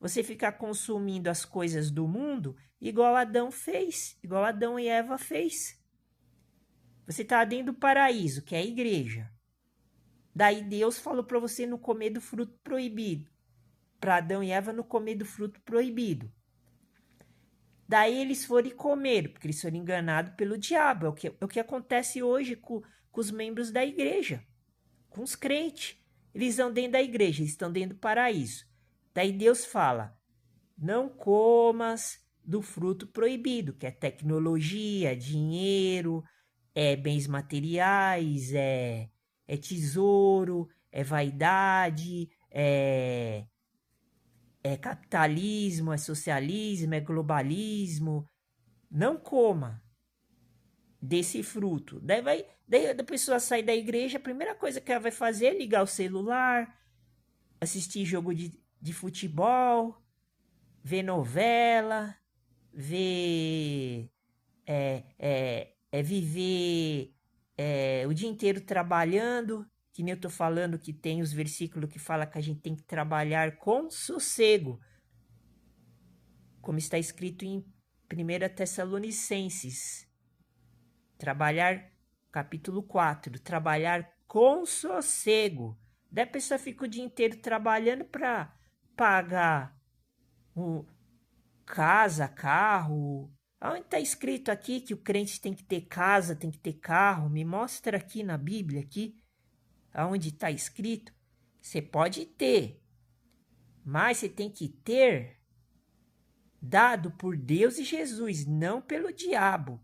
você ficar consumindo as coisas do mundo igual Adão fez, igual Adão e Eva fez. Você está dentro do paraíso, que é a igreja. Daí Deus falou para você não comer do fruto proibido. Para Adão e Eva não comer do fruto proibido. Daí eles foram e comeram, porque eles foram enganados pelo diabo. É o que acontece hoje com os membros da igreja, com os crentes. Eles estão dentro da igreja, eles estão dentro do paraíso. Daí Deus fala, não comas do fruto proibido, que é tecnologia, dinheiro, bens materiais, é tesouro, é vaidade, é capitalismo, é socialismo, é globalismo. Não coma desse fruto. Daí a pessoa sai da igreja, a primeira coisa que ela vai fazer é ligar o celular, assistir jogo de futebol, ver novela, ver viver o dia inteiro trabalhando, que nem eu tô falando que tem os versículos que fala que a gente tem que trabalhar com sossego, como está escrito em 1 Tessalonicenses. Trabalhar, capítulo 4, trabalhar com sossego. Daí a pessoa fica o dia inteiro trabalhando para pagar casa, carro, Aonde está escrito aqui que o crente tem que ter casa, tem que ter carro? Me mostra aqui na Bíblia, aqui, aonde está escrito. Você pode ter, mas você tem que ter dado por Deus e Jesus, não pelo diabo,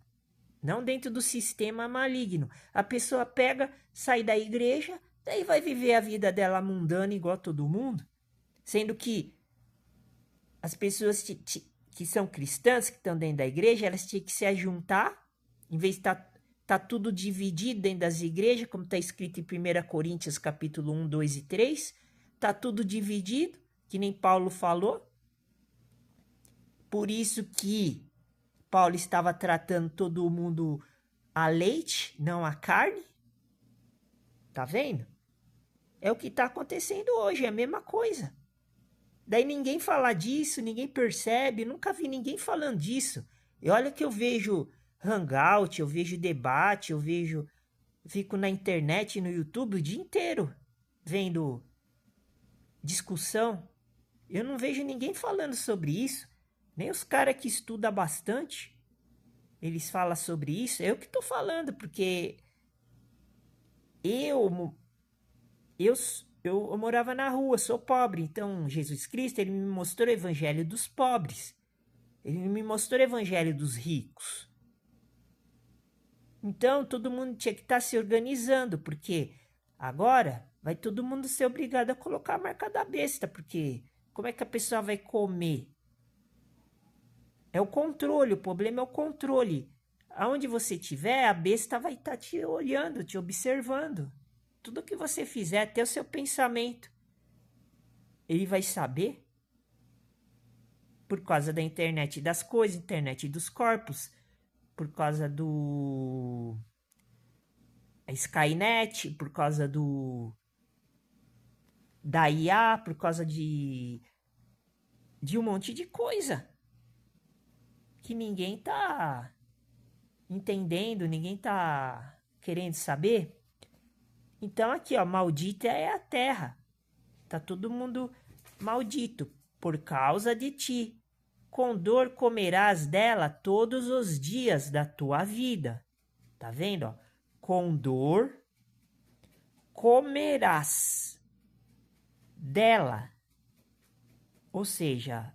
não dentro do sistema maligno. A pessoa pega, sai da igreja, daí vai viver a vida dela mundana igual todo mundo, sendo que as pessoas que são cristãs, que estão dentro da igreja, elas tinham que se ajuntar, em vez de tá tudo dividido dentro das igrejas, como está escrito em 1 Coríntios capítulo 1, 2 e 3, tá tudo dividido, que nem Paulo falou. Por isso que Paulo estava tratando todo mundo a leite, não a carne. Tá vendo? É o que está acontecendo hoje, é a mesma coisa. Daí ninguém fala disso, ninguém percebe, nunca vi ninguém falando disso. E olha que eu vejo hangout, eu vejo debate, fico na internet, no YouTube o dia inteiro vendo discussão. Eu não vejo ninguém falando sobre isso, nem os caras que estudam bastante, eles falam sobre isso. Eu que estou falando, porque eu morava na rua, sou pobre, então Jesus Cristo, ele me mostrou o evangelho dos pobres. Ele me mostrou o evangelho dos ricos. Então, todo mundo tinha que estar se organizando, porque agora vai todo mundo ser obrigado a colocar a marca da besta, porque como é que a pessoa vai comer? É o controle, o problema é o controle. Aonde você estiver, a besta vai estar te olhando, te observando. Tudo que você fizer, até o seu pensamento, ele vai saber. Por causa da internet das coisas, internet dos corpos, por causa do Skynet, por causa da IA, por causa de um monte de coisa que ninguém tá entendendo, ninguém tá querendo saber. Então aqui, ó, maldita é a terra. Tá todo mundo maldito por causa de ti. Com dor comerás dela todos os dias da tua vida. Tá vendo? Ó? Com dor comerás dela. Ou seja,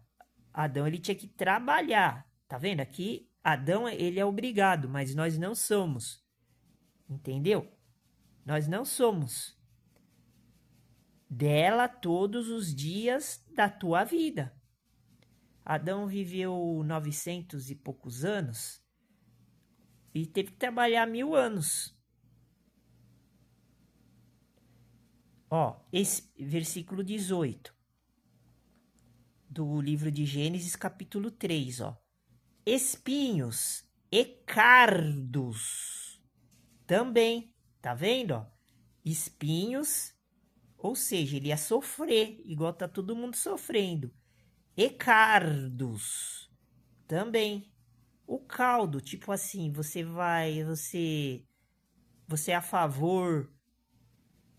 Adão ele tinha que trabalhar. Tá vendo? Aqui Adão ele é obrigado, mas nós não somos. Entendeu? Nós não somos. Dela todos os dias da tua vida. Adão viveu 900 e poucos anos e teve que trabalhar 1000 anos. Ó, esse versículo 18 do livro de Gênesis, capítulo 3, ó. Espinhos e cardos também, tá vendo, ó? Espinhos, ou seja, ele ia sofrer, igual tá todo mundo sofrendo. E cardos também. O caldo, tipo assim, você é a favor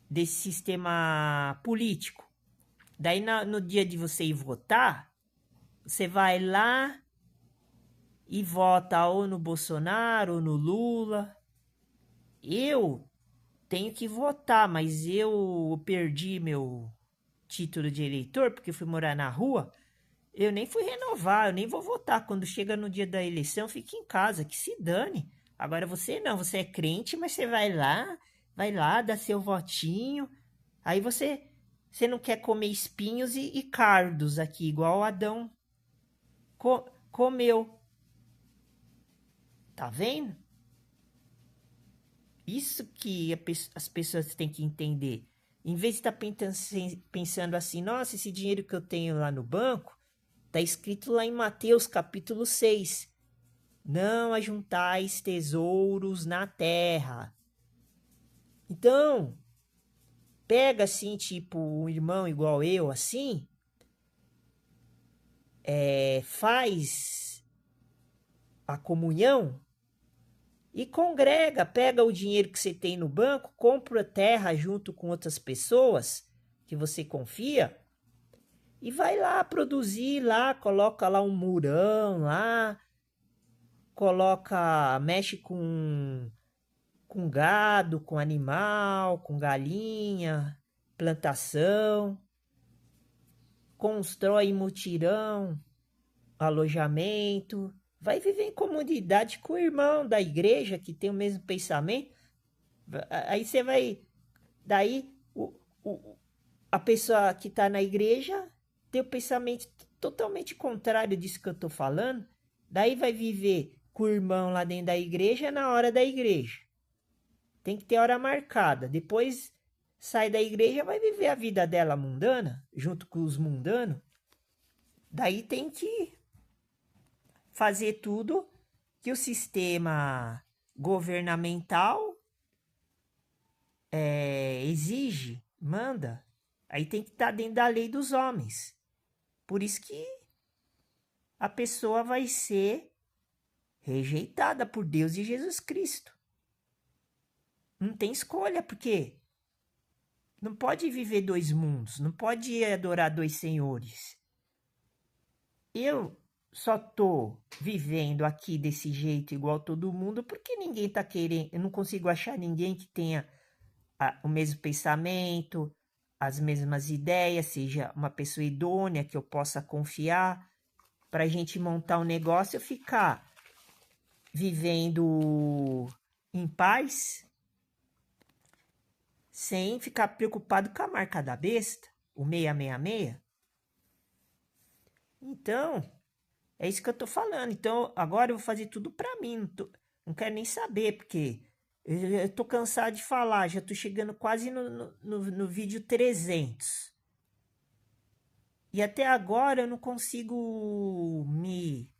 desse sistema político. Daí no dia de você ir votar, você vai lá e vota ou no Bolsonaro ou no Lula. Eu tenho que votar, mas eu perdi meu título de eleitor porque fui morar na rua. Eu nem fui renovar, eu nem vou votar. Quando chega no dia da eleição, fique em casa, que se dane. Agora você não, você é crente, mas você vai lá, dá seu votinho. Aí você não quer comer espinhos e cardos aqui, igual Adão comeu. Tá vendo? Isso que as pessoas têm que entender. Em vez de estar pensando assim, nossa, esse dinheiro que eu tenho lá no banco, está escrito lá em Mateus capítulo 6. Não ajuntais tesouros na terra. Então, pega assim, tipo, um irmão igual eu, assim, faz a comunhão e congrega, pega o dinheiro que você tem no banco, compra terra junto com outras pessoas que você confia e vai lá produzir lá, coloca lá um murão lá, mexe com gado, com animal, com galinha, plantação, constrói mutirão, alojamento, vai viver em comunidade com o irmão da igreja que tem o mesmo pensamento. Aí você vai. Daí a pessoa que está na igreja tem o pensamento totalmente contrário disso que eu estou falando. Daí vai viver com o irmão lá dentro da igreja na hora da igreja. Tem que ter hora marcada. Depois sai da igreja, vai viver a vida dela mundana, junto com os mundanos. Daí tem que fazer tudo que o sistema governamental exige, manda. Aí tem que estar dentro da lei dos homens. Por isso que a pessoa vai ser rejeitada por Deus e Jesus Cristo. Não tem escolha, porque não pode viver dois mundos, não pode adorar dois senhores. Eu só tô vivendo aqui desse jeito igual todo mundo porque ninguém tá querendo, eu não consigo achar ninguém que tenha o mesmo pensamento, as mesmas ideias, seja uma pessoa idônea que eu possa confiar para a gente montar um negócio e ficar vivendo em paz, sem ficar preocupado com a marca da besta, o 666. Então, é isso que eu tô falando. Então, agora eu vou fazer tudo para mim. Não quero nem saber, porque eu tô cansado de falar. Já tô chegando quase no vídeo 300. E até agora eu não consigo me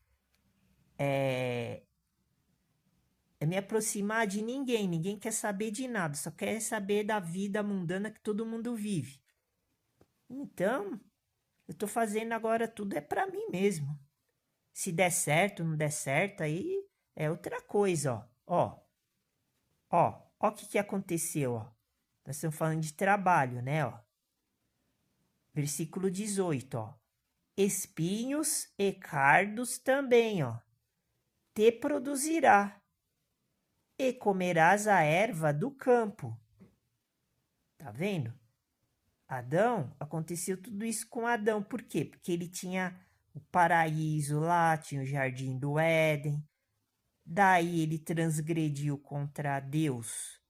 aproximar de ninguém. Ninguém quer saber de nada. Só quer saber da vida mundana que todo mundo vive. Então, eu tô fazendo agora tudo é para mim mesmo. Se der certo, não der certo, aí é outra coisa, ó. Ó o que aconteceu, ó. Nós estamos falando de trabalho, né, ó. Versículo 18, ó. Espinhos e cardos também, ó. Te produzirá, e comerás a erva do campo. Tá vendo? Adão, aconteceu tudo isso com Adão. Por quê? Porque ele tinha o paraíso lá, tinha o jardim do Éden. Daí ele transgrediu contra Deus.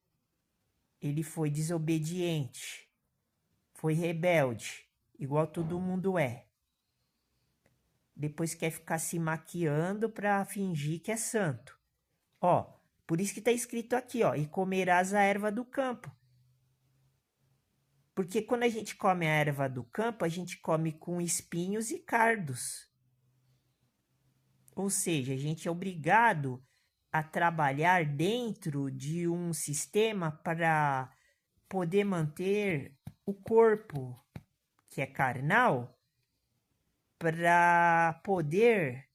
Ele foi desobediente. Foi rebelde, igual todo mundo é. Depois quer ficar se maquiando para fingir que é santo. Ó, por isso que está escrito aqui, ó, e comerás a erva do campo. Porque quando a gente come a erva do campo, a gente come com espinhos e cardos. Ou seja, a gente é obrigado a trabalhar dentro de um sistema para poder manter o corpo, que é carnal, para poder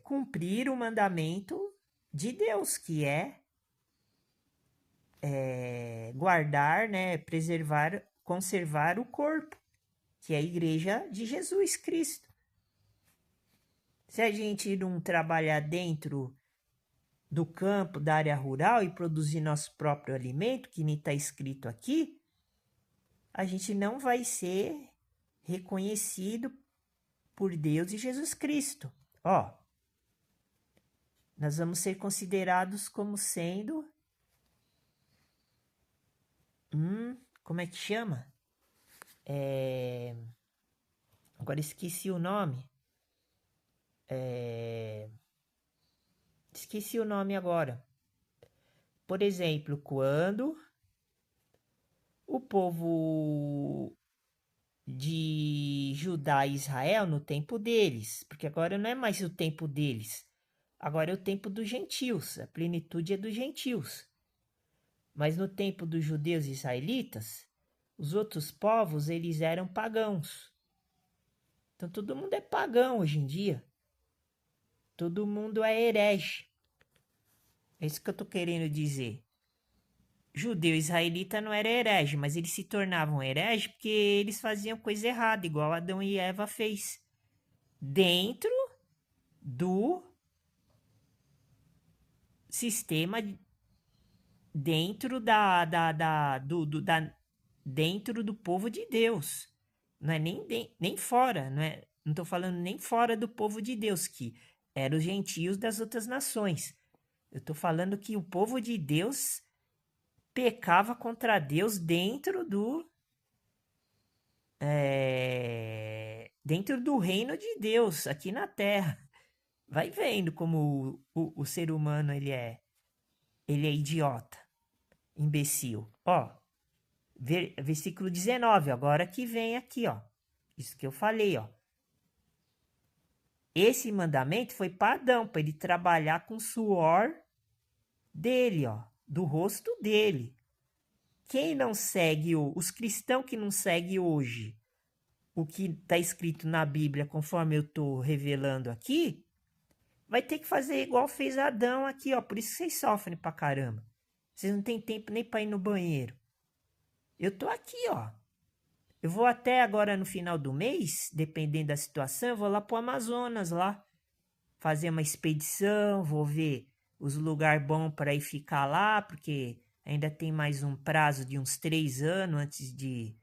cumprir o mandamento de Deus, que é guardar, né, preservar, conservar o corpo, que é a igreja de Jesus Cristo. Se a gente não trabalhar dentro do campo, da área rural e produzir nosso próprio alimento, que nem está escrito aqui, a gente não vai ser reconhecido por Deus e Jesus Cristo. Ó, nós vamos ser considerados como sendo como é que chama? Agora esqueci o nome. Esqueci o nome agora. Por exemplo, quando o povo de Judá e Israel, no tempo deles, porque agora não é mais o tempo deles, agora é o tempo dos gentios, a plenitude é dos gentios. Mas no tempo dos judeus e israelitas, os outros povos, eles eram pagãos. Então todo mundo é pagão hoje em dia. Todo mundo é herege. É isso que eu estou querendo dizer. Judeu e israelita não era herege, mas eles se tornavam herege porque eles faziam coisa errada, igual Adão e Eva fez. Dentro do sistema dentro dentro do povo de Deus. Não é nem fora, não estou falando nem fora do povo de Deus, que eram os gentios das outras nações. Eu estou falando que o povo de Deus pecava contra Deus dentro do reino de Deus, aqui na Terra. Vai vendo como o ser humano ele é idiota, imbecil. Ó, versículo 19, agora que vem aqui, ó. Isso que eu falei, ó. Esse mandamento foi para Adão, para ele trabalhar com o suor dele, ó, do rosto dele. Quem não segue, os cristãos que não seguem hoje o que está escrito na Bíblia, conforme eu estou revelando aqui, vai ter que fazer igual fez Adão aqui, ó. Por isso que vocês sofrem pra caramba. Vocês não têm tempo nem para ir no banheiro. Eu tô aqui, ó. Eu vou até agora no final do mês, dependendo da situação, eu vou lá pro Amazonas lá, fazer uma expedição, vou ver os lugares bons para ir ficar lá, porque ainda tem mais um prazo de uns 3 anos antes de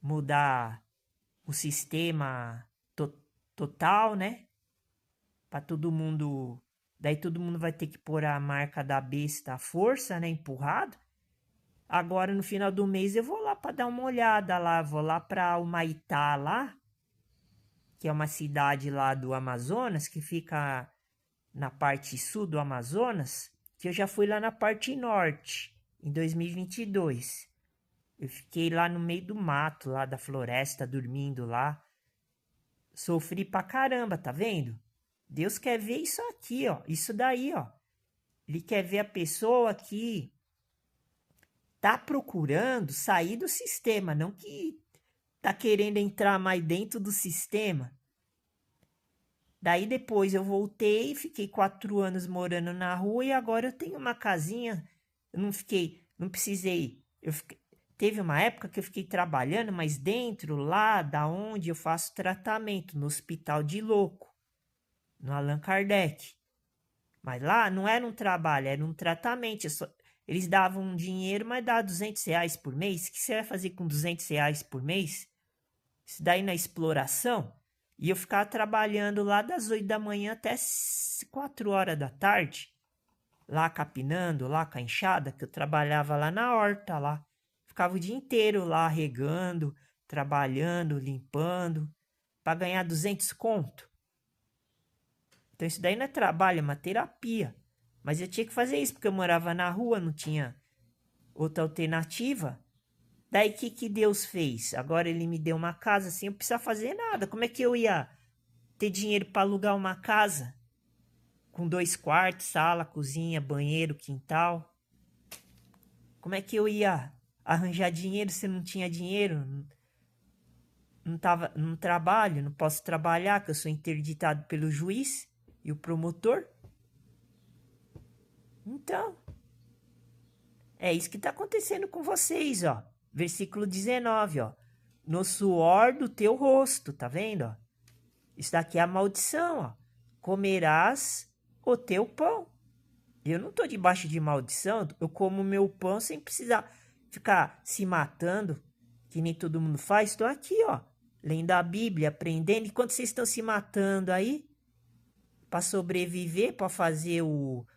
mudar o sistema total, né? Para todo mundo. Daí todo mundo vai ter que pôr a marca da besta à força, né? Empurrado. Agora no final do mês eu vou lá para dar uma olhada lá. Vou lá para Humaitá lá, que é uma cidade lá do Amazonas, que fica na parte sul do Amazonas, que eu já fui lá na parte norte, em 2022. Eu fiquei lá no meio do mato, lá da floresta, dormindo lá. Sofri pra caramba, tá vendo? Deus quer ver isso aqui, ó. Isso daí, ó. Ele quer ver a pessoa que tá procurando sair do sistema, não que tá querendo entrar mais dentro do sistema. Daí depois eu voltei, fiquei 4 anos morando na rua e agora eu tenho uma casinha. Eu não precisei. Teve uma época que eu fiquei trabalhando, mas dentro lá da onde eu faço tratamento, no Hospital de Louco, no Allan Kardec. Mas lá não era um trabalho, era um tratamento. Eles davam um dinheiro, mas dava R$200 por mês. O que você vai fazer com R$200 por mês? Isso daí na exploração. E eu ficava trabalhando lá das 8 da manhã até 4 horas da tarde. Lá capinando, lá com a enxada, que eu trabalhava lá na horta lá. Ficava o dia inteiro lá regando, trabalhando, limpando, para ganhar 200 conto. Então isso daí não é trabalho, é uma terapia. Mas eu tinha que fazer isso, porque eu morava na rua, não tinha outra alternativa. Daí o que Deus fez? Agora ele me deu uma casa sem eu precisar fazer nada. Como é que eu ia ter dinheiro para alugar uma casa? Com 2 quartos, sala, cozinha, banheiro, quintal. Como é que eu ia arranjar dinheiro se não tinha dinheiro? Não trabalho, não posso trabalhar, que eu sou interditado pelo juiz e o promotor. Então, é isso que está acontecendo com vocês, ó. Versículo 19, ó. No suor do teu rosto, tá vendo, ó? Isso daqui é a maldição, ó. Comerás o teu pão. Eu não tô debaixo de maldição, eu como meu pão sem precisar ficar se matando, que nem todo mundo faz. Estou aqui, ó, lendo a Bíblia, aprendendo. Enquanto vocês estão se matando aí, para sobreviver, para fazer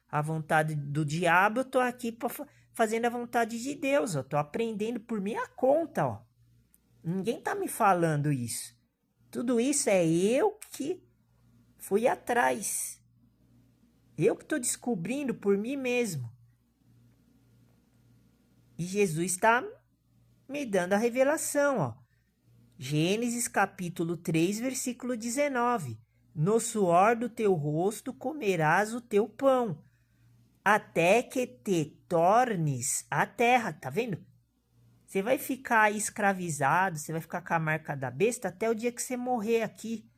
a vontade do diabo, eu tô aqui fazendo a vontade de Deus. Eu tô aprendendo por minha conta, ó. Ninguém tá me falando isso. Tudo isso é eu que fui atrás. Eu que estou descobrindo por mim mesmo. E Jesus está me dando a revelação, ó. Gênesis capítulo 3, versículo 19. No suor do teu rosto comerás o teu pão, até que te tornes a terra. Tá vendo? Você vai ficar escravizado, você vai ficar com a marca da besta até o dia que você morrer aqui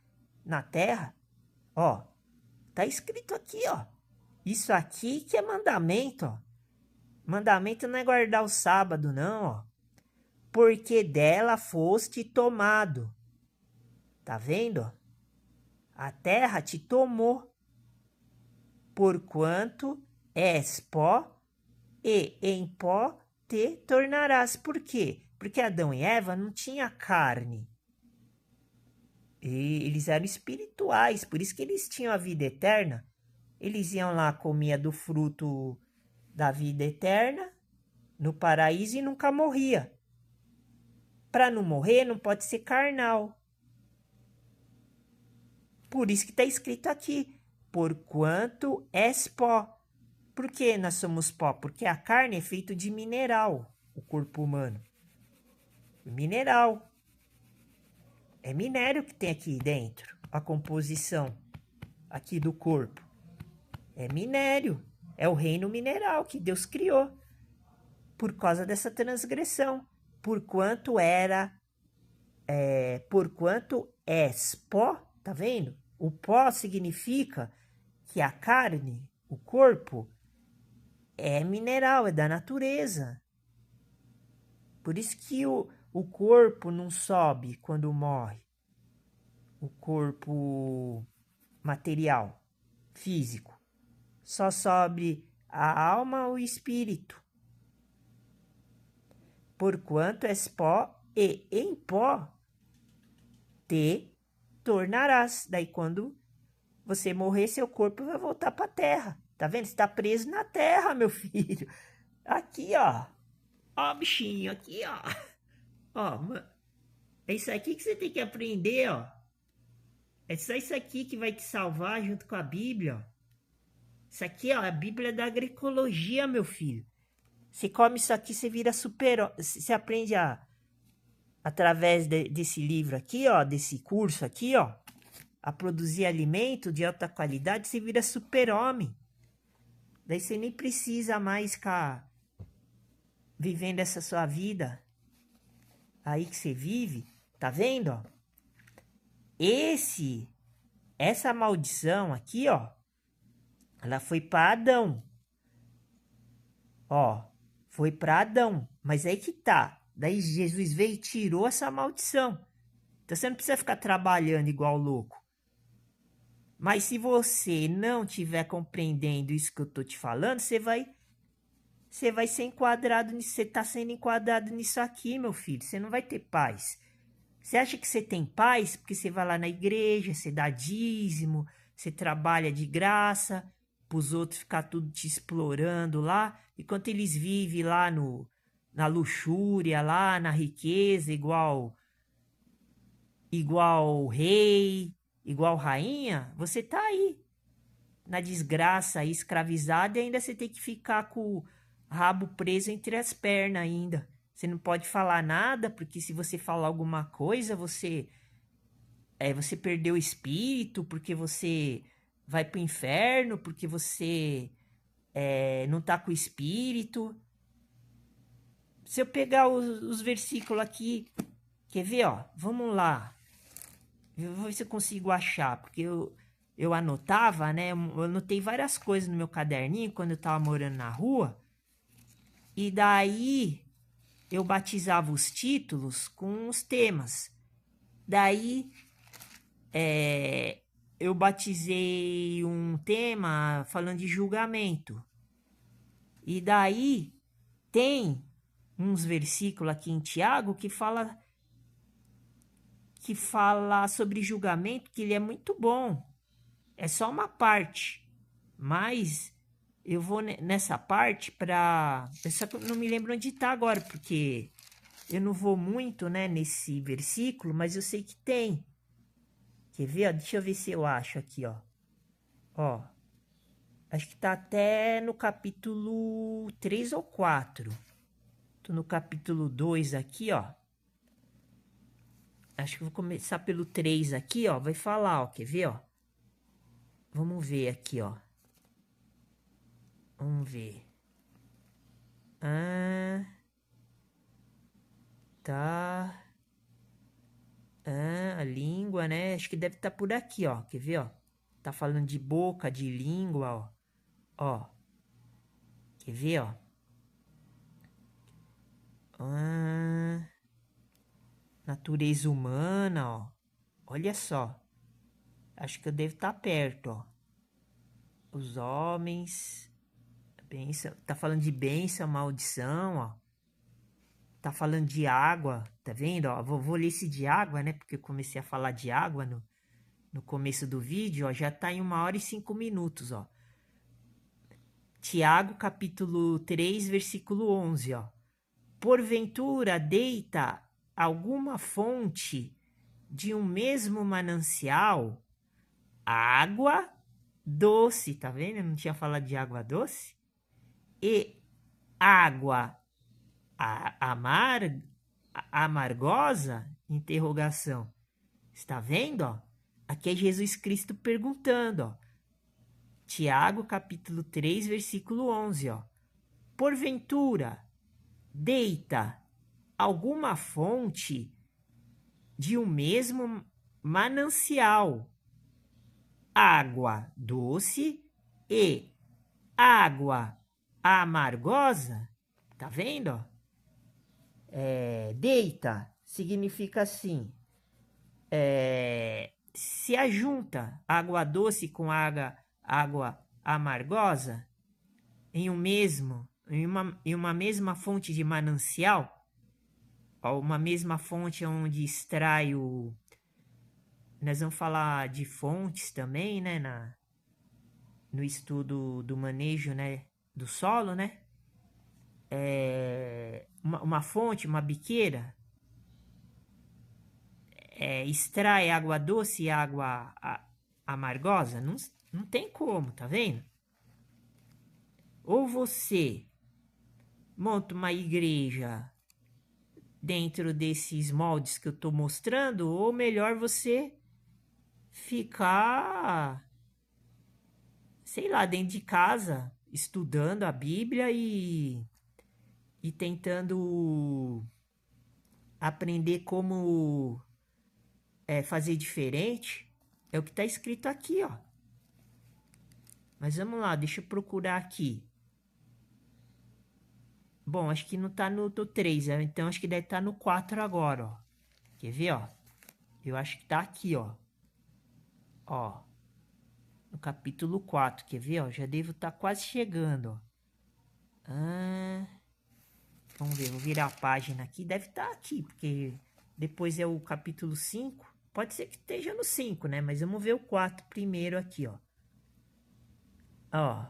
na terra. Ó, tá escrito aqui, ó. Isso aqui que é mandamento, ó. Mandamento não é guardar o sábado, não, ó. Porque dela foste tomado. Tá vendo? A terra te tomou. porquanto és pó, e em pó te tornarás. Por quê? Porque Adão e Eva não tinham carne. E eles eram espirituais, por isso que eles tinham a vida eterna. Eles iam lá, comia do fruto da vida eterna no paraíso e nunca morria. Para não morrer, não pode ser carnal. Por isso que está escrito aqui, porquanto és pó. Por que nós somos pó? Porque a carne é feita de mineral, o corpo humano. Mineral. É minério que tem aqui dentro, a composição aqui do corpo. É minério. É o reino mineral que Deus criou por causa dessa transgressão. Porquanto és pó, tá vendo? O pó significa que a carne, o corpo, é mineral, é da natureza. Por isso que o corpo não sobe quando morre. O corpo material, físico. Só sobe a alma ou o espírito. Porquanto és pó, e em pó te tornarás. Daí quando você morrer, seu corpo vai voltar para a terra. Tá vendo? Você está preso na terra, meu filho. Aqui, ó. Ó, bichinho, aqui, ó. Ó, é isso aqui que você tem que aprender, ó. É só isso aqui que vai te salvar junto com a Bíblia, ó. Isso aqui, ó, é a Bíblia da agroecologia, meu filho. Você come isso aqui, você vira super... Você aprende através desse livro aqui, ó, desse curso aqui, ó, a produzir alimento de alta qualidade, você vira super-homem. Daí você nem precisa mais ficar vivendo essa sua vida aí que você vive. Tá vendo, ó? Essa maldição aqui, ó, ela foi para Adão. Ó, foi para Adão. Mas aí que tá. Daí Jesus veio e tirou essa maldição. Então você não precisa ficar trabalhando igual louco. Mas se você não estiver compreendendo isso que eu tô te falando, você vai ser enquadrado nisso. Você tá sendo enquadrado nisso aqui, meu filho. Você não vai ter paz. Você acha que você tem paz porque você vai lá na igreja, você dá dízimo, você trabalha de graça, para os outros ficar tudo te explorando lá, enquanto eles vivem lá na luxúria, lá na riqueza, igual rei, igual rainha, você tá aí na desgraça, aí, escravizado, e ainda você tem que ficar com o rabo preso entre as pernas ainda. Você não pode falar nada, porque se você falar alguma coisa, você perdeu o espírito, porque você vai pro inferno, porque você não tá com o espírito. Se eu pegar os versículos aqui, quer ver, ó? Vamos lá. Eu vou ver se eu consigo achar, porque eu anotava, né? Eu anotei várias coisas no meu caderninho quando eu tava morando na rua. E daí eu batizava os títulos com os temas. Daí eu batizei um tema falando de julgamento. E daí tem uns versículos aqui em Tiago que fala sobre julgamento, que ele é muito bom. É só uma parte, mas eu vou nessa parte para... Eu não me lembro onde está agora, porque eu não vou muito, né, nesse versículo, mas eu sei que tem. Quer ver? Ó? Deixa eu ver se eu acho aqui, ó. Ó, acho que tá até no capítulo 3 ou 4. Tô no capítulo 2 aqui, ó. Acho que vou começar pelo 3 aqui, ó. Vai falar, ó. Quer ver, ó? Vamos ver aqui, ó. Vamos ver. Ah, tá. Ah, a língua, né? Acho que deve estar por aqui, ó. Quer ver, ó? Tá falando de boca, de língua, ó. Ó. Quer ver, ó? Ah, natureza humana, ó. Olha só. Acho que eu devo estar perto, ó. os homens. Bênção, tá falando de bênção, maldição, ó. Tá falando de água, tá vendo? Ó, vou ler esse de água, né? Porque eu comecei a falar de água no começo do vídeo, ó. Já tá em 1 hora e 5 minutos, ó. Tiago, capítulo 3, versículo 11, ó. Porventura deita alguma fonte de um mesmo manancial água doce, tá vendo? Eu não tinha falado de água doce? E água amargosa? Interrogação. Está vendo, ó? Aqui é Jesus Cristo perguntando, ó. Tiago, capítulo 3, versículo 11, ó. Porventura, deita alguma fonte de um mesmo manancial água doce e água amargosa? Tá vendo, ó? Deita significa assim, se ajunta água doce com água amargosa em uma mesma fonte de manancial, ó, uma mesma fonte onde extrai o... Nós vamos falar de fontes também, né, no estudo do manejo, né, do solo, né? Uma fonte, uma biqueira, extrai água doce e água amargosa? Não tem como, tá vendo? Ou você monta uma igreja dentro desses moldes que eu tô mostrando, ou melhor você ficar, sei lá, dentro de casa, estudando a Bíblia e tentando aprender como fazer diferente. É o que tá escrito aqui, ó. Mas vamos lá, deixa eu procurar aqui. Bom, acho que não tá no 3, então acho que deve estar no 4 agora, ó. Quer ver, ó? Eu acho que tá aqui, ó. Ó. No capítulo 4, quer ver, ó? Já devo estar quase chegando, ó. Vamos ver, vou virar a página aqui. Deve estar aqui, porque depois é o capítulo 5. Pode ser que esteja no 5, né? Mas vamos ver o 4 primeiro aqui, ó. Ó.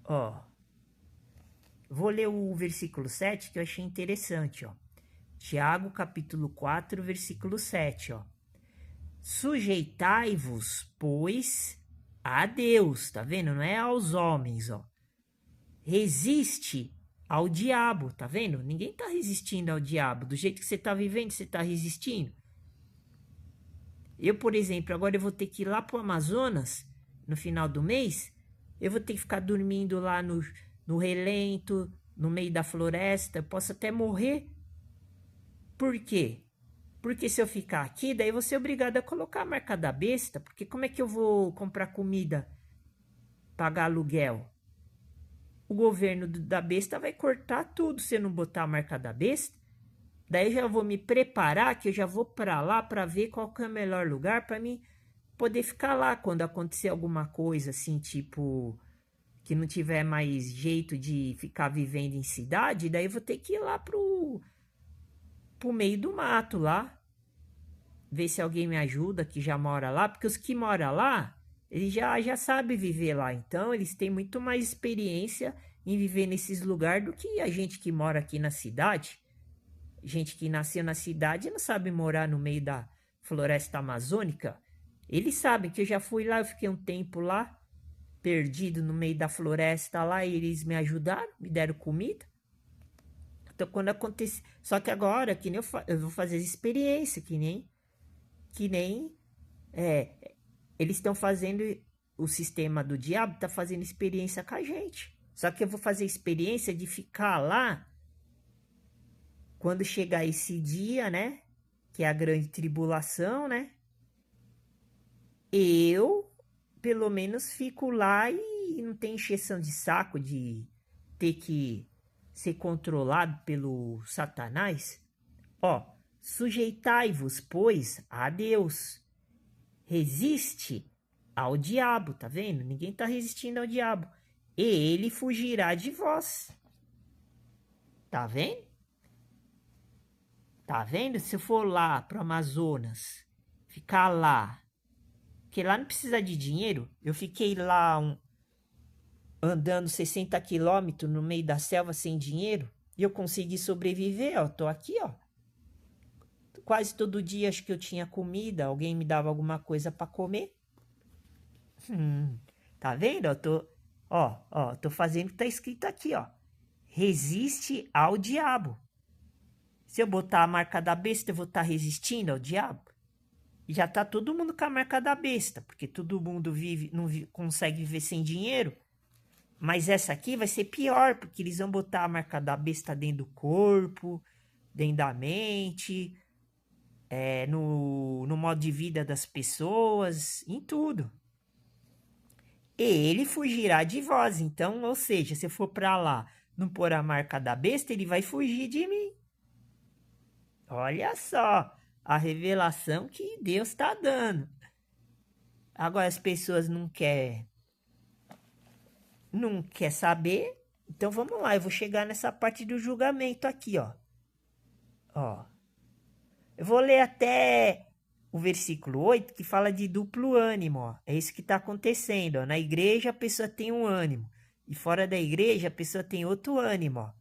Ó. Vou ler o versículo 7, que eu achei interessante, ó. Tiago, capítulo 4, versículo 7, ó. Sujeitai-vos, pois, a Deus, tá vendo? Não é aos homens, ó. Resiste ao diabo, tá vendo? Ninguém tá resistindo ao diabo. Do jeito que você tá vivendo, você tá resistindo. Eu, por exemplo, agora eu vou ter que ir lá pro Amazonas, no final do mês, eu vou ter que ficar dormindo lá no relento, no meio da floresta, eu posso até morrer. Por quê? Porque se eu ficar aqui, daí eu vou ser obrigado a colocar a marca da besta, porque como é que eu vou comprar comida, pagar aluguel? O governo da besta vai cortar tudo se eu não botar a marca da besta. Daí eu já vou me preparar, que eu já vou para lá para ver qual que é o melhor lugar para mim poder ficar lá quando acontecer alguma coisa assim, tipo, que não tiver mais jeito de ficar vivendo em cidade, daí eu vou ter que ir lá pro meio do mato lá, ver se alguém me ajuda que já mora lá, porque os que moram lá, eles já sabem viver lá, então eles têm muito mais experiência em viver nesses lugares do que a gente que mora aqui na cidade. Gente que nasceu na cidade não sabe morar no meio da floresta amazônica. Eles sabem que eu já fui lá, eu fiquei um tempo lá, perdido no meio da floresta lá, e eles me ajudaram, me deram comida. Então quando acontece, só que agora que nem eu vou fazer experiência, que nem eles estão fazendo, o sistema do diabo tá fazendo experiência com a gente. Só que eu vou fazer experiência de ficar lá quando chegar esse dia, né? Que é a grande tribulação, né? Eu, pelo menos, fico lá e não tem encheção de saco de ter que ser controlado pelo Satanás. Ó, sujeitai-vos, pois, a Deus. Resiste ao diabo, tá vendo? Ninguém tá resistindo ao diabo. E ele fugirá de vós. Tá vendo? Tá vendo? Se eu for lá pro Amazonas, ficar lá, porque lá não precisa de dinheiro. Eu fiquei lá andando 60 quilômetros no meio da selva sem dinheiro e eu consegui sobreviver, ó. Tô aqui, ó. Quase todo dia acho que eu tinha comida, alguém me dava alguma coisa para comer. Tá vendo? Tô fazendo o que tá escrito aqui, ó. Resiste ao diabo. Se eu botar a marca da besta, eu vou estar resistindo ao diabo? E já tá todo mundo com a marca da besta, porque todo mundo consegue viver sem dinheiro. Mas essa aqui vai ser pior, porque eles vão botar a marca da besta dentro do corpo, dentro da mente, no modo de vida das pessoas, em tudo. E ele fugirá de vós. Então, ou seja, se eu for para lá, não pôr a marca da besta, ele vai fugir de mim. Olha só a revelação que Deus está dando. Agora as pessoas não quer saber. Então vamos lá, eu vou chegar nessa parte do julgamento aqui, ó. Ó. Eu vou ler até o versículo 8, que fala de duplo ânimo, ó. É isso que está acontecendo, ó. Na igreja a pessoa tem um ânimo, e fora da igreja a pessoa tem outro ânimo, ó.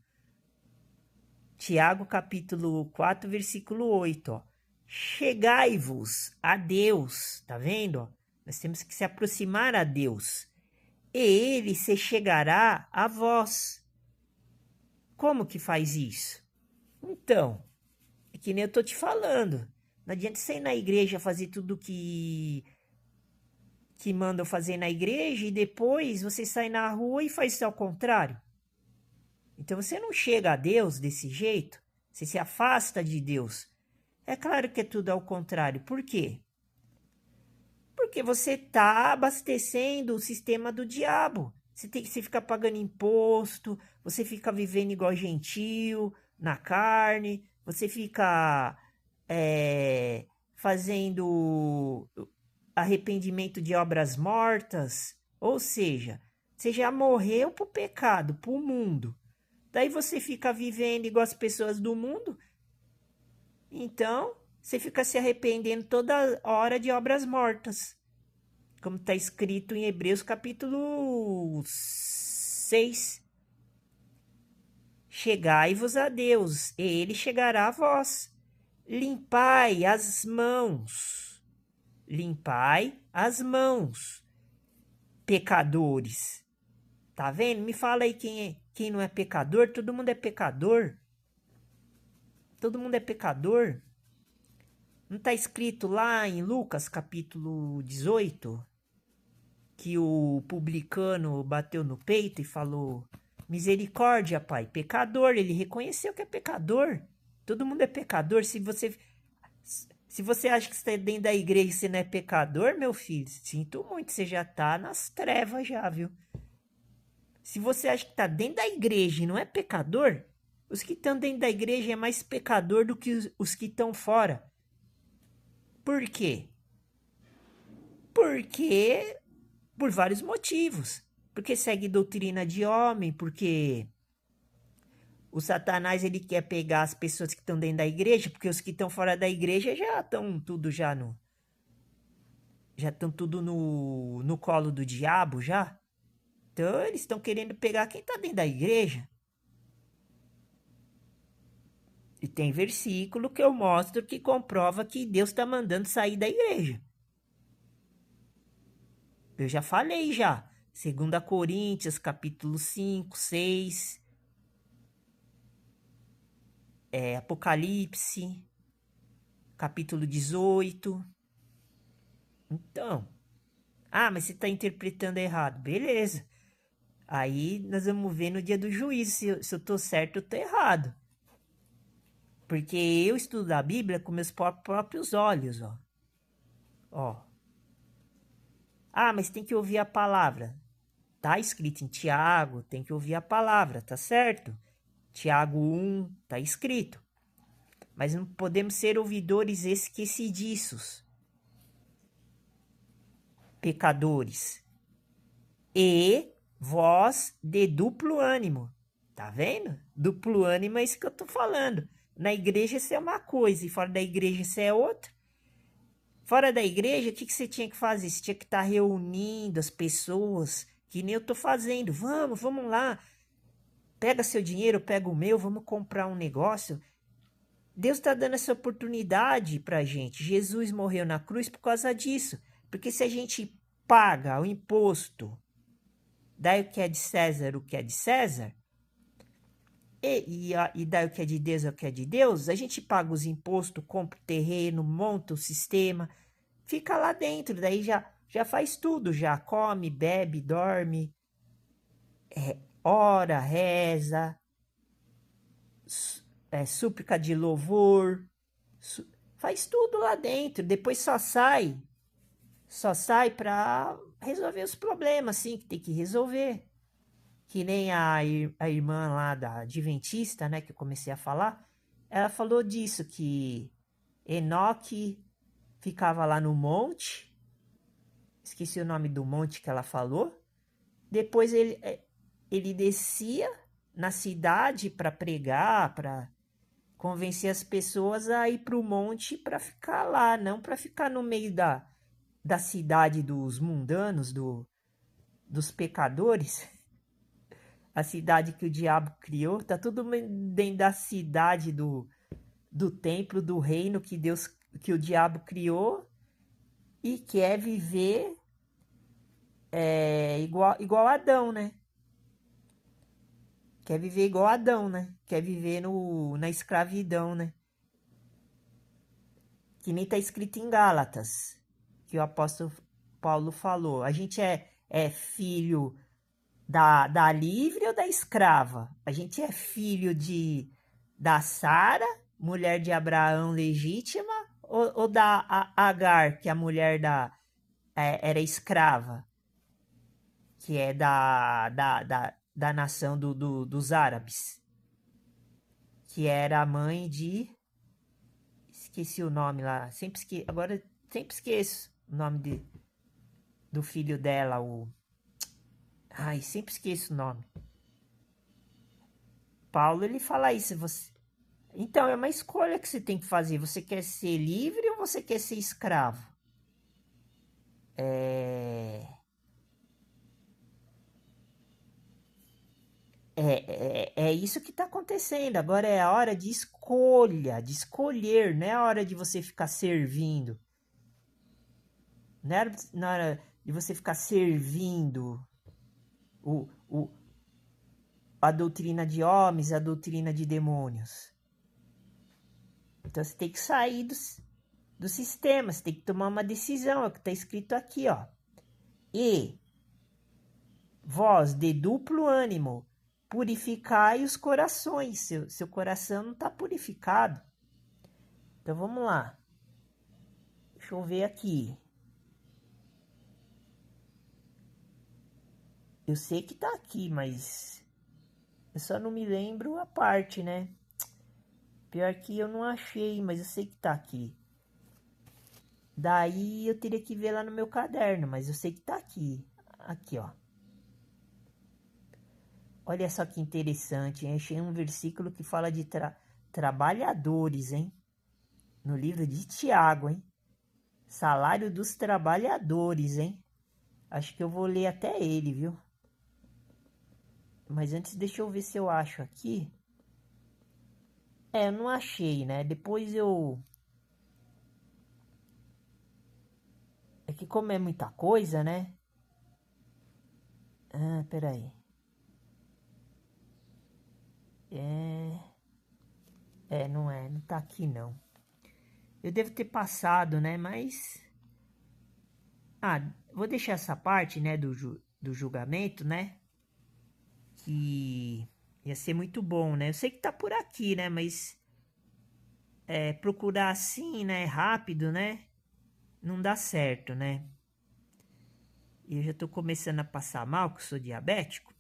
Tiago capítulo 4, versículo 8, ó. Chegai-vos a Deus, tá vendo? Ó? Nós temos que se aproximar a Deus, e ele se chegará a vós. Como que faz isso? Então, é que nem eu tô te falando. Não adianta você ir na igreja fazer tudo que mandam fazer na igreja e depois você sai na rua e faz isso ao contrário. Então você não chega a Deus desse jeito, você se afasta de Deus. É claro que é tudo ao contrário. Por quê? Porque você está abastecendo o sistema do diabo. Você fica pagando imposto, você fica vivendo igual gentio, na carne, você fica fazendo arrependimento de obras mortas. Ou seja, você já morreu pro pecado, pro mundo. Daí você fica vivendo igual as pessoas do mundo. Então, você fica se arrependendo toda hora de obras mortas. Como está escrito em Hebreus capítulo 6. Chegai-vos a Deus, e ele chegará a vós. Limpai as mãos. Limpai as mãos, pecadores. Tá vendo? Me fala aí quem não é pecador. Todo mundo é pecador. Todo mundo é pecador. Não está escrito lá em Lucas capítulo 18 que o publicano bateu no peito e falou: misericórdia, pai, pecador. Ele reconheceu que é pecador. Todo mundo é pecador. Se você acha que você está dentro da igreja e você não é pecador, meu filho, sinto muito, você já está nas trevas já, viu? Se você acha que está dentro da igreja e não é pecador, os que estão dentro da igreja é mais pecador do que os que estão fora. Por quê? Porque por vários motivos. Porque segue doutrina de homem, porque o Satanás ele quer pegar as pessoas que estão dentro da igreja, porque os que estão fora da igreja já estão tudo no colo do diabo já. Então eles estão querendo pegar quem está dentro da igreja. E tem versículo que eu mostro que comprova que Deus está mandando sair da igreja. Eu já falei já. 2 Coríntios, capítulo 5, 6. Apocalipse, capítulo 18. Então, mas você está interpretando errado. Beleza. Aí nós vamos ver no dia do juízo se eu estou certo ou estou errado. Porque eu estudo a Bíblia com meus próprios olhos, ó. Ó. Mas tem que ouvir a palavra. Tá escrito em Tiago, tem que ouvir a palavra, tá certo? Tiago 1, tá escrito. Mas não podemos ser ouvidores esquecidiços. pecadores. E vós de duplo ânimo. Tá vendo? Duplo ânimo é isso que eu tô falando. Na igreja você é uma coisa e fora da igreja você é outra. Fora da igreja, o que você tinha que fazer? Você tinha que estar reunindo as pessoas, que nem eu tô fazendo. Vamos lá. Pega seu dinheiro, pega o meu, vamos comprar um negócio. Deus está dando essa oportunidade pra gente. Jesus morreu na cruz por causa disso. Porque se a gente paga o imposto, dá o que é de César, o que é de César, e dá o que é de Deus, o que é de Deus, a gente paga os impostos, compra o terreno, monta o sistema, fica lá dentro, daí já faz tudo, já come, bebe, dorme, ora, reza, súplica de louvor, faz tudo lá dentro, depois só sai para resolver os problemas, assim, que tem que resolver. Que nem a irmã lá da Adventista, né, que eu comecei a falar, ela falou disso, que Enoque ficava lá no monte, esqueci o nome do monte que ela falou, depois ele descia na cidade para pregar, para convencer as pessoas a ir para o monte para ficar lá, não para ficar no meio da cidade dos mundanos, dos pecadores. A cidade que o diabo criou, tá tudo dentro da cidade do templo, do reino que o diabo criou e quer viver igual Adão, né? Quer viver igual Adão, né? Quer viver na escravidão, né? Que nem tá escrito em Gálatas, que o apóstolo Paulo falou. A gente é filho da livre ou da escrava? A gente é filho da Sara, mulher de Abraão legítima, ou da Agar, que a mulher era escrava, que é da nação dos árabes, que era a mãe de... Esqueci o nome lá, agora sempre esqueço o nome do filho dela, Ai, sempre esqueço o nome. Paulo, ele fala isso, Então, é uma escolha que você tem que fazer. Você quer ser livre ou você quer ser escravo? É isso que está acontecendo. Agora é a hora de escolha, de escolher, não é a hora de você ficar servindo. Não é na hora de você ficar servindo o, o, a doutrina de homens, a doutrina de demônios. Então você tem que sair do sistema, você tem que tomar uma decisão, é o que está escrito aqui, ó. E vós de duplo ânimo, purificai os corações. Seu coração não está purificado. Então vamos lá. Deixa eu ver aqui. Eu sei que tá aqui, mas eu só não me lembro a parte, né? Pior que eu não achei, mas eu sei que tá aqui. Daí eu teria que ver lá no meu caderno, mas eu sei que tá aqui. Aqui, ó. Olha só que interessante, hein? Achei um versículo que fala de trabalhadores, hein? No livro de Tiago, hein? Salário dos trabalhadores, hein? Acho que eu vou ler até ele, viu? Mas antes deixa eu ver se eu acho aqui. Eu não achei, né? Depois eu... É que como é muita coisa, né? Ah, peraí. Não tá aqui não. Eu devo ter passado, né? Mas... vou deixar essa parte, né? Do julgamento, né? Que ia ser muito bom, né? Eu sei que tá por aqui, né? Mas... procurar assim, né? Rápido, né? Não dá certo, né? E eu já tô começando a passar mal, que eu sou diabético.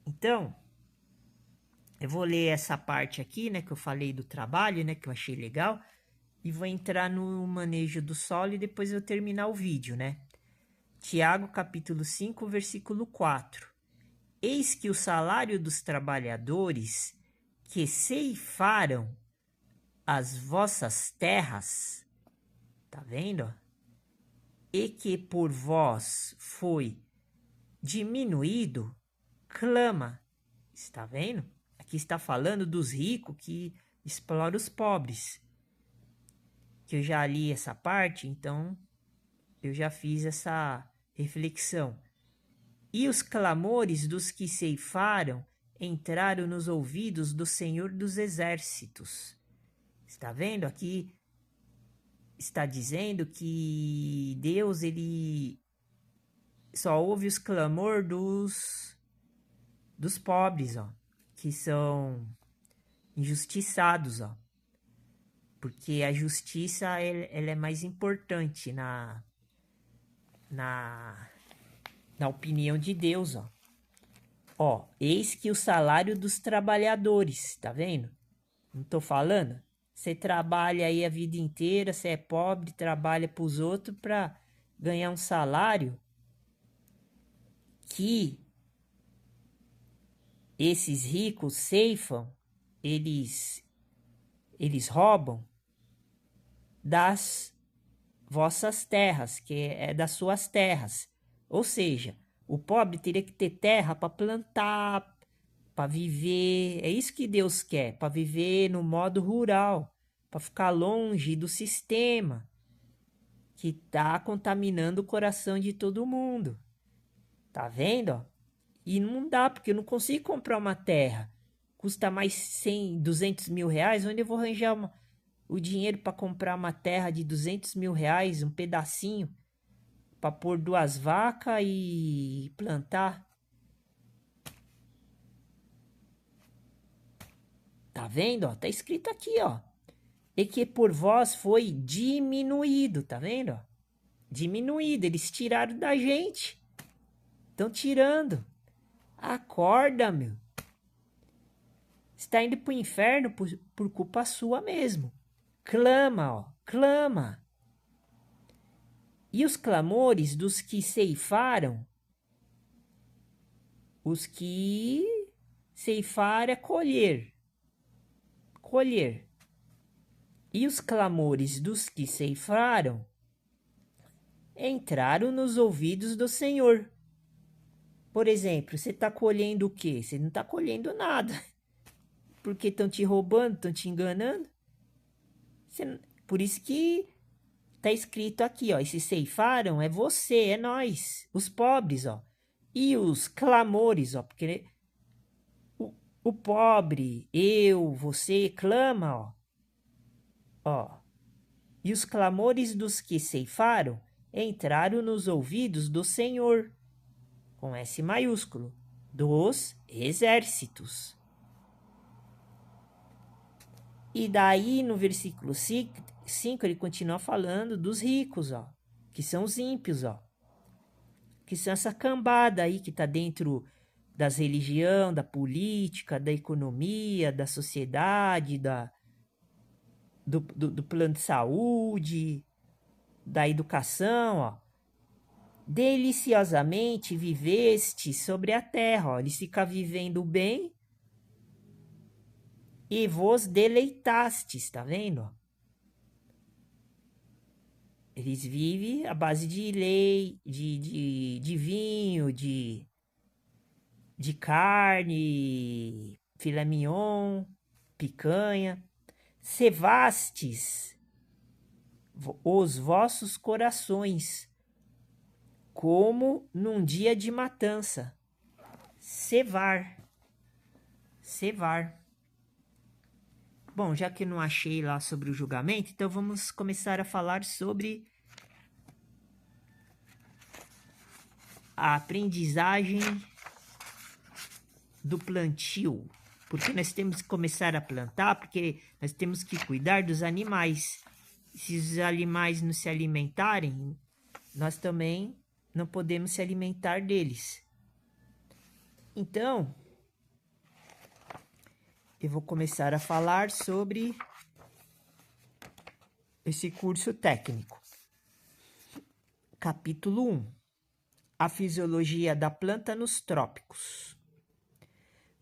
Então... Eu vou ler essa parte aqui, né, que eu falei do trabalho, né, que eu achei legal, e vou entrar no manejo do solo e depois eu terminar o vídeo, né? Tiago, capítulo 5, versículo 4. Eis que o salário dos trabalhadores que ceifaram as vossas terras, tá vendo? E que por vós foi diminuído, clama. Está vendo? Aqui está falando dos ricos que exploram os pobres. Que eu já li essa parte, então eu já fiz essa reflexão. E os clamores dos que ceifaram entraram nos ouvidos do Senhor dos Exércitos. Está vendo? Aqui está dizendo que Deus ele só ouve os clamores dos pobres, ó, que são injustiçados, ó. Porque a justiça ela é mais importante na opinião de Deus, ó. Ó, eis que o salário dos trabalhadores, tá vendo? Não tô falando? Você trabalha aí a vida inteira, você é pobre, trabalha pros outros para ganhar um salário que esses ricos ceifam, eles roubam das vossas terras, que é das suas terras. Ou seja, o pobre teria que ter terra para plantar, para viver. É isso que Deus quer, para viver no modo rural, para ficar longe do sistema que está contaminando o coração de todo mundo. Tá vendo? Ó? E não dá, porque eu não consigo comprar uma terra. Custa mais 100, 200 mil reais. Onde eu vou arranjar o dinheiro para comprar uma terra de 200 mil reais, um pedacinho, para pôr 2 vacas e plantar? Tá vendo? Ó? Tá escrito aqui, ó. E que por vós foi diminuído, tá vendo? Ó? Diminuído, eles tiraram da gente. Estão tirando. Acorda, meu. Está indo pro inferno por culpa sua mesmo. Clama, ó, clama. E os clamores dos que ceifaram, os que ceifaram é colher. Colher. E os clamores dos que ceifaram entraram nos ouvidos do Senhor. Por exemplo, você está colhendo o quê? Você não está colhendo nada. Porque estão te roubando, estão te enganando. Por isso que está escrito aqui, ó. Esses ceifaram é você, é nós, os pobres, ó. E os clamores, ó. Porque o pobre, eu, você, clama, ó. Ó. E os clamores dos que ceifaram entraram nos ouvidos do Senhor, com S maiúsculo, dos exércitos. E daí no versículo 5 ele continua falando dos ricos, ó, que são os ímpios, ó, que são essa cambada aí que está dentro das religiões, da política, da economia, da sociedade, do plano de saúde, da educação, ó. Deliciosamente viveste sobre a terra, ó. Eles ficam vivendo bem e vos deleitastes, tá vendo? Eles vivem à base de de vinho, de carne, filé mignon, picanha. Cevastes os vossos corações, como num dia de matança. Cevar. Cevar. Bom, já que não achei lá sobre o julgamento, então vamos começar a falar sobre a aprendizagem do plantio. Porque nós temos que começar a plantar, porque nós temos que cuidar dos animais. Se os animais não se alimentarem, nós também não podemos se alimentar deles. Então, eu vou começar a falar sobre esse curso técnico. Capítulo 1. a fisiologia da planta nos trópicos.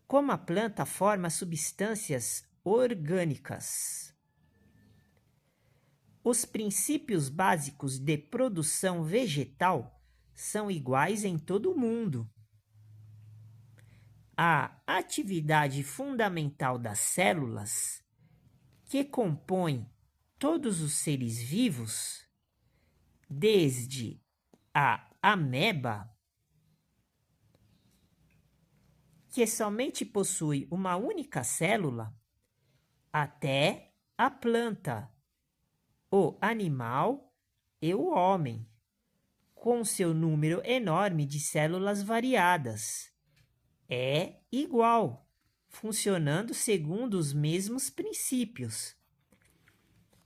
Como a planta forma substâncias orgânicas. Os princípios básicos de produção vegetal são iguais em todo o mundo. A atividade fundamental das células, que compõem todos os seres vivos, desde a ameba, que somente possui uma única célula, até a planta, o animal e o homem, com seu número enorme de células variadas, é igual, funcionando segundo os mesmos princípios.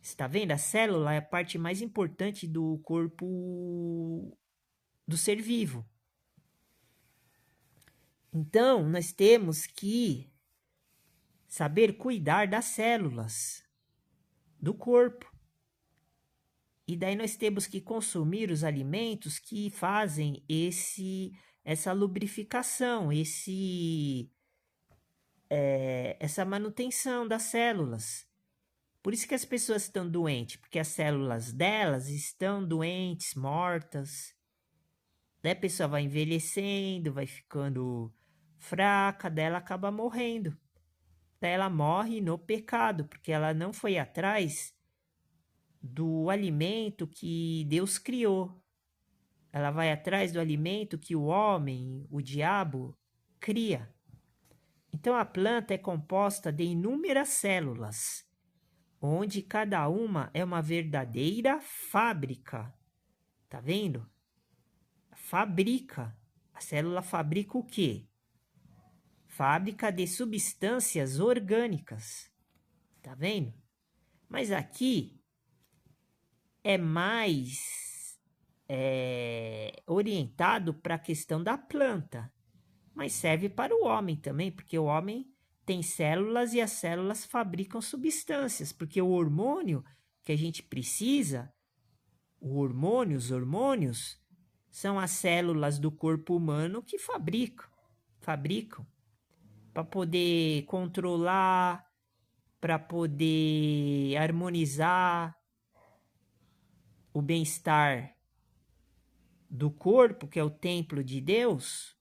Está vendo? A célula é a parte mais importante do corpo do ser vivo. Então, nós temos que saber cuidar das células do corpo. E daí nós temos que consumir os alimentos que fazem essa lubrificação, essa manutenção das células. Por isso que as pessoas estão doentes, porque as células delas estão doentes, mortas. Daí a pessoa vai envelhecendo, vai ficando fraca, daí ela acaba morrendo. Daí ela morre no pecado, porque ela não foi atrás do alimento que Deus criou. Ela vai atrás do alimento que o homem, o diabo, cria. Então a planta é composta de inúmeras células, onde cada uma é uma verdadeira fábrica. Tá vendo? Fabrica. A célula fabrica o quê? Fábrica de substâncias orgânicas. Tá vendo? Mas aqui é mais orientado para a questão da planta, mas serve para o homem também, porque o homem tem células e as células fabricam substâncias, porque o hormônio que a gente precisa, os hormônios, são as células do corpo humano que fabricam para poder controlar, para poder harmonizar o bem-estar do corpo, que é o templo de Deus,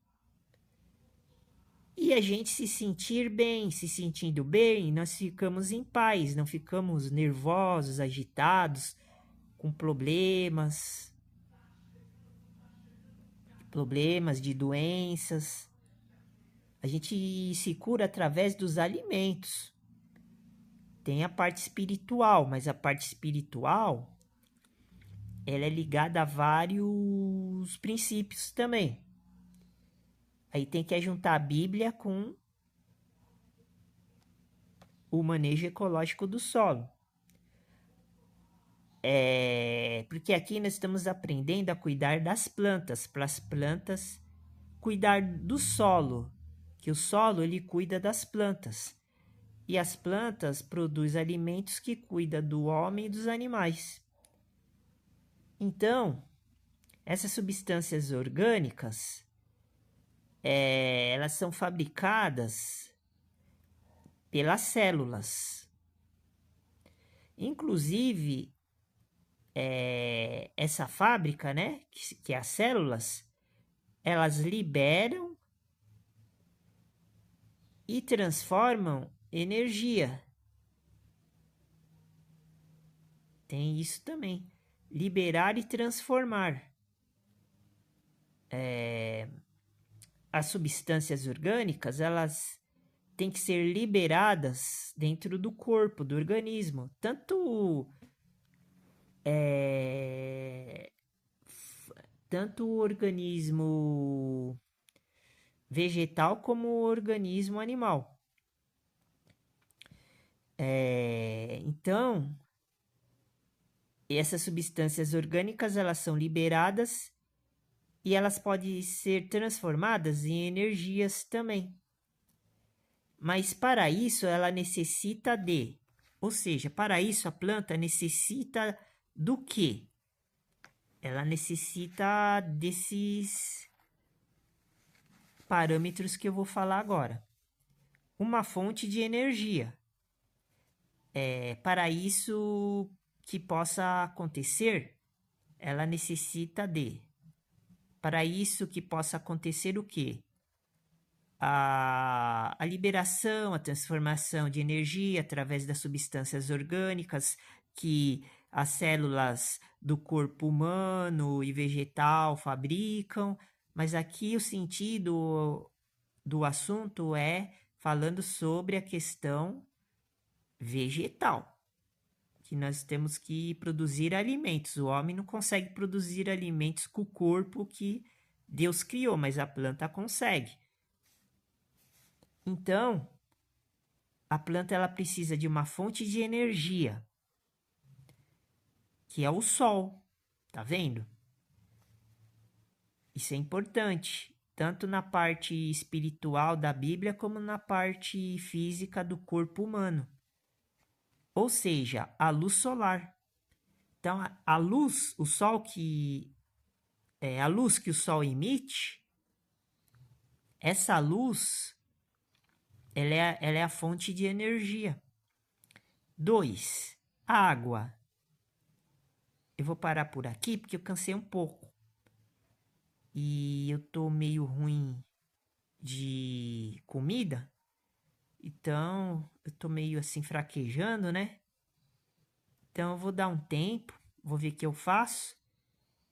e a gente se sentir bem. Se sentindo bem, nós ficamos em paz, não ficamos nervosos, agitados, com problemas de doenças. A gente se cura através dos alimentos. Tem a parte espiritual, mas a parte espiritual ela é ligada a vários princípios também. Aí tem que juntar a Bíblia com o manejo ecológico do solo. Porque aqui nós estamos aprendendo a cuidar das plantas, para as plantas cuidar do solo, que o solo ele cuida das plantas. E as plantas produzem alimentos que cuidam do homem e dos animais. Então, essas substâncias orgânicas, elas são fabricadas pelas células. Inclusive, essa fábrica, né, que é as células, elas liberam e transformam energia. Tem isso também. Liberar e transformar. As substâncias orgânicas, elas têm que ser liberadas dentro do corpo, do organismo. Tanto o organismo vegetal como o organismo animal. Então, essas substâncias orgânicas, elas são liberadas e elas podem ser transformadas em energias também. Mas para isso ela necessita ou seja, para isso a planta necessita do quê? ela necessita desses parâmetros que eu vou falar agora. Uma fonte de energia. Para isso que possa acontecer, ela necessita de. Para isso que possa acontecer o quê? A liberação, a transformação de energia através das substâncias orgânicas que as células do corpo humano e vegetal fabricam, mas aqui o sentido do assunto é falando sobre a questão vegetal, que nós temos que produzir alimentos. O homem não consegue produzir alimentos com o corpo que Deus criou, mas a planta consegue. Então, a planta ela precisa de uma fonte de energia, que é o sol. Tá vendo? Isso é importante, tanto na parte espiritual da Bíblia como na parte física do corpo humano. Ou seja, a luz solar. Então, a luz, o sol a luz que o sol emite, essa luz, ela é a fonte de energia. 2. Água. Eu vou parar por aqui porque eu cansei um pouco. E eu tô meio ruim de comida. Então, eu tô meio assim fraquejando, né? Então, eu vou dar um tempo, vou ver o que eu faço.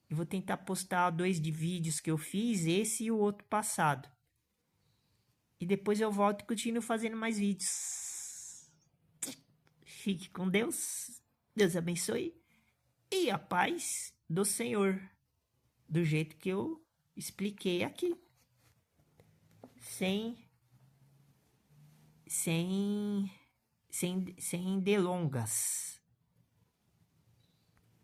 E vou tentar postar 2 de vídeos que eu fiz, esse e o outro passado. E depois eu volto e continuo fazendo mais vídeos. Fique com Deus. Deus abençoe. E a paz do Senhor. Do jeito que eu expliquei aqui. Sem delongas.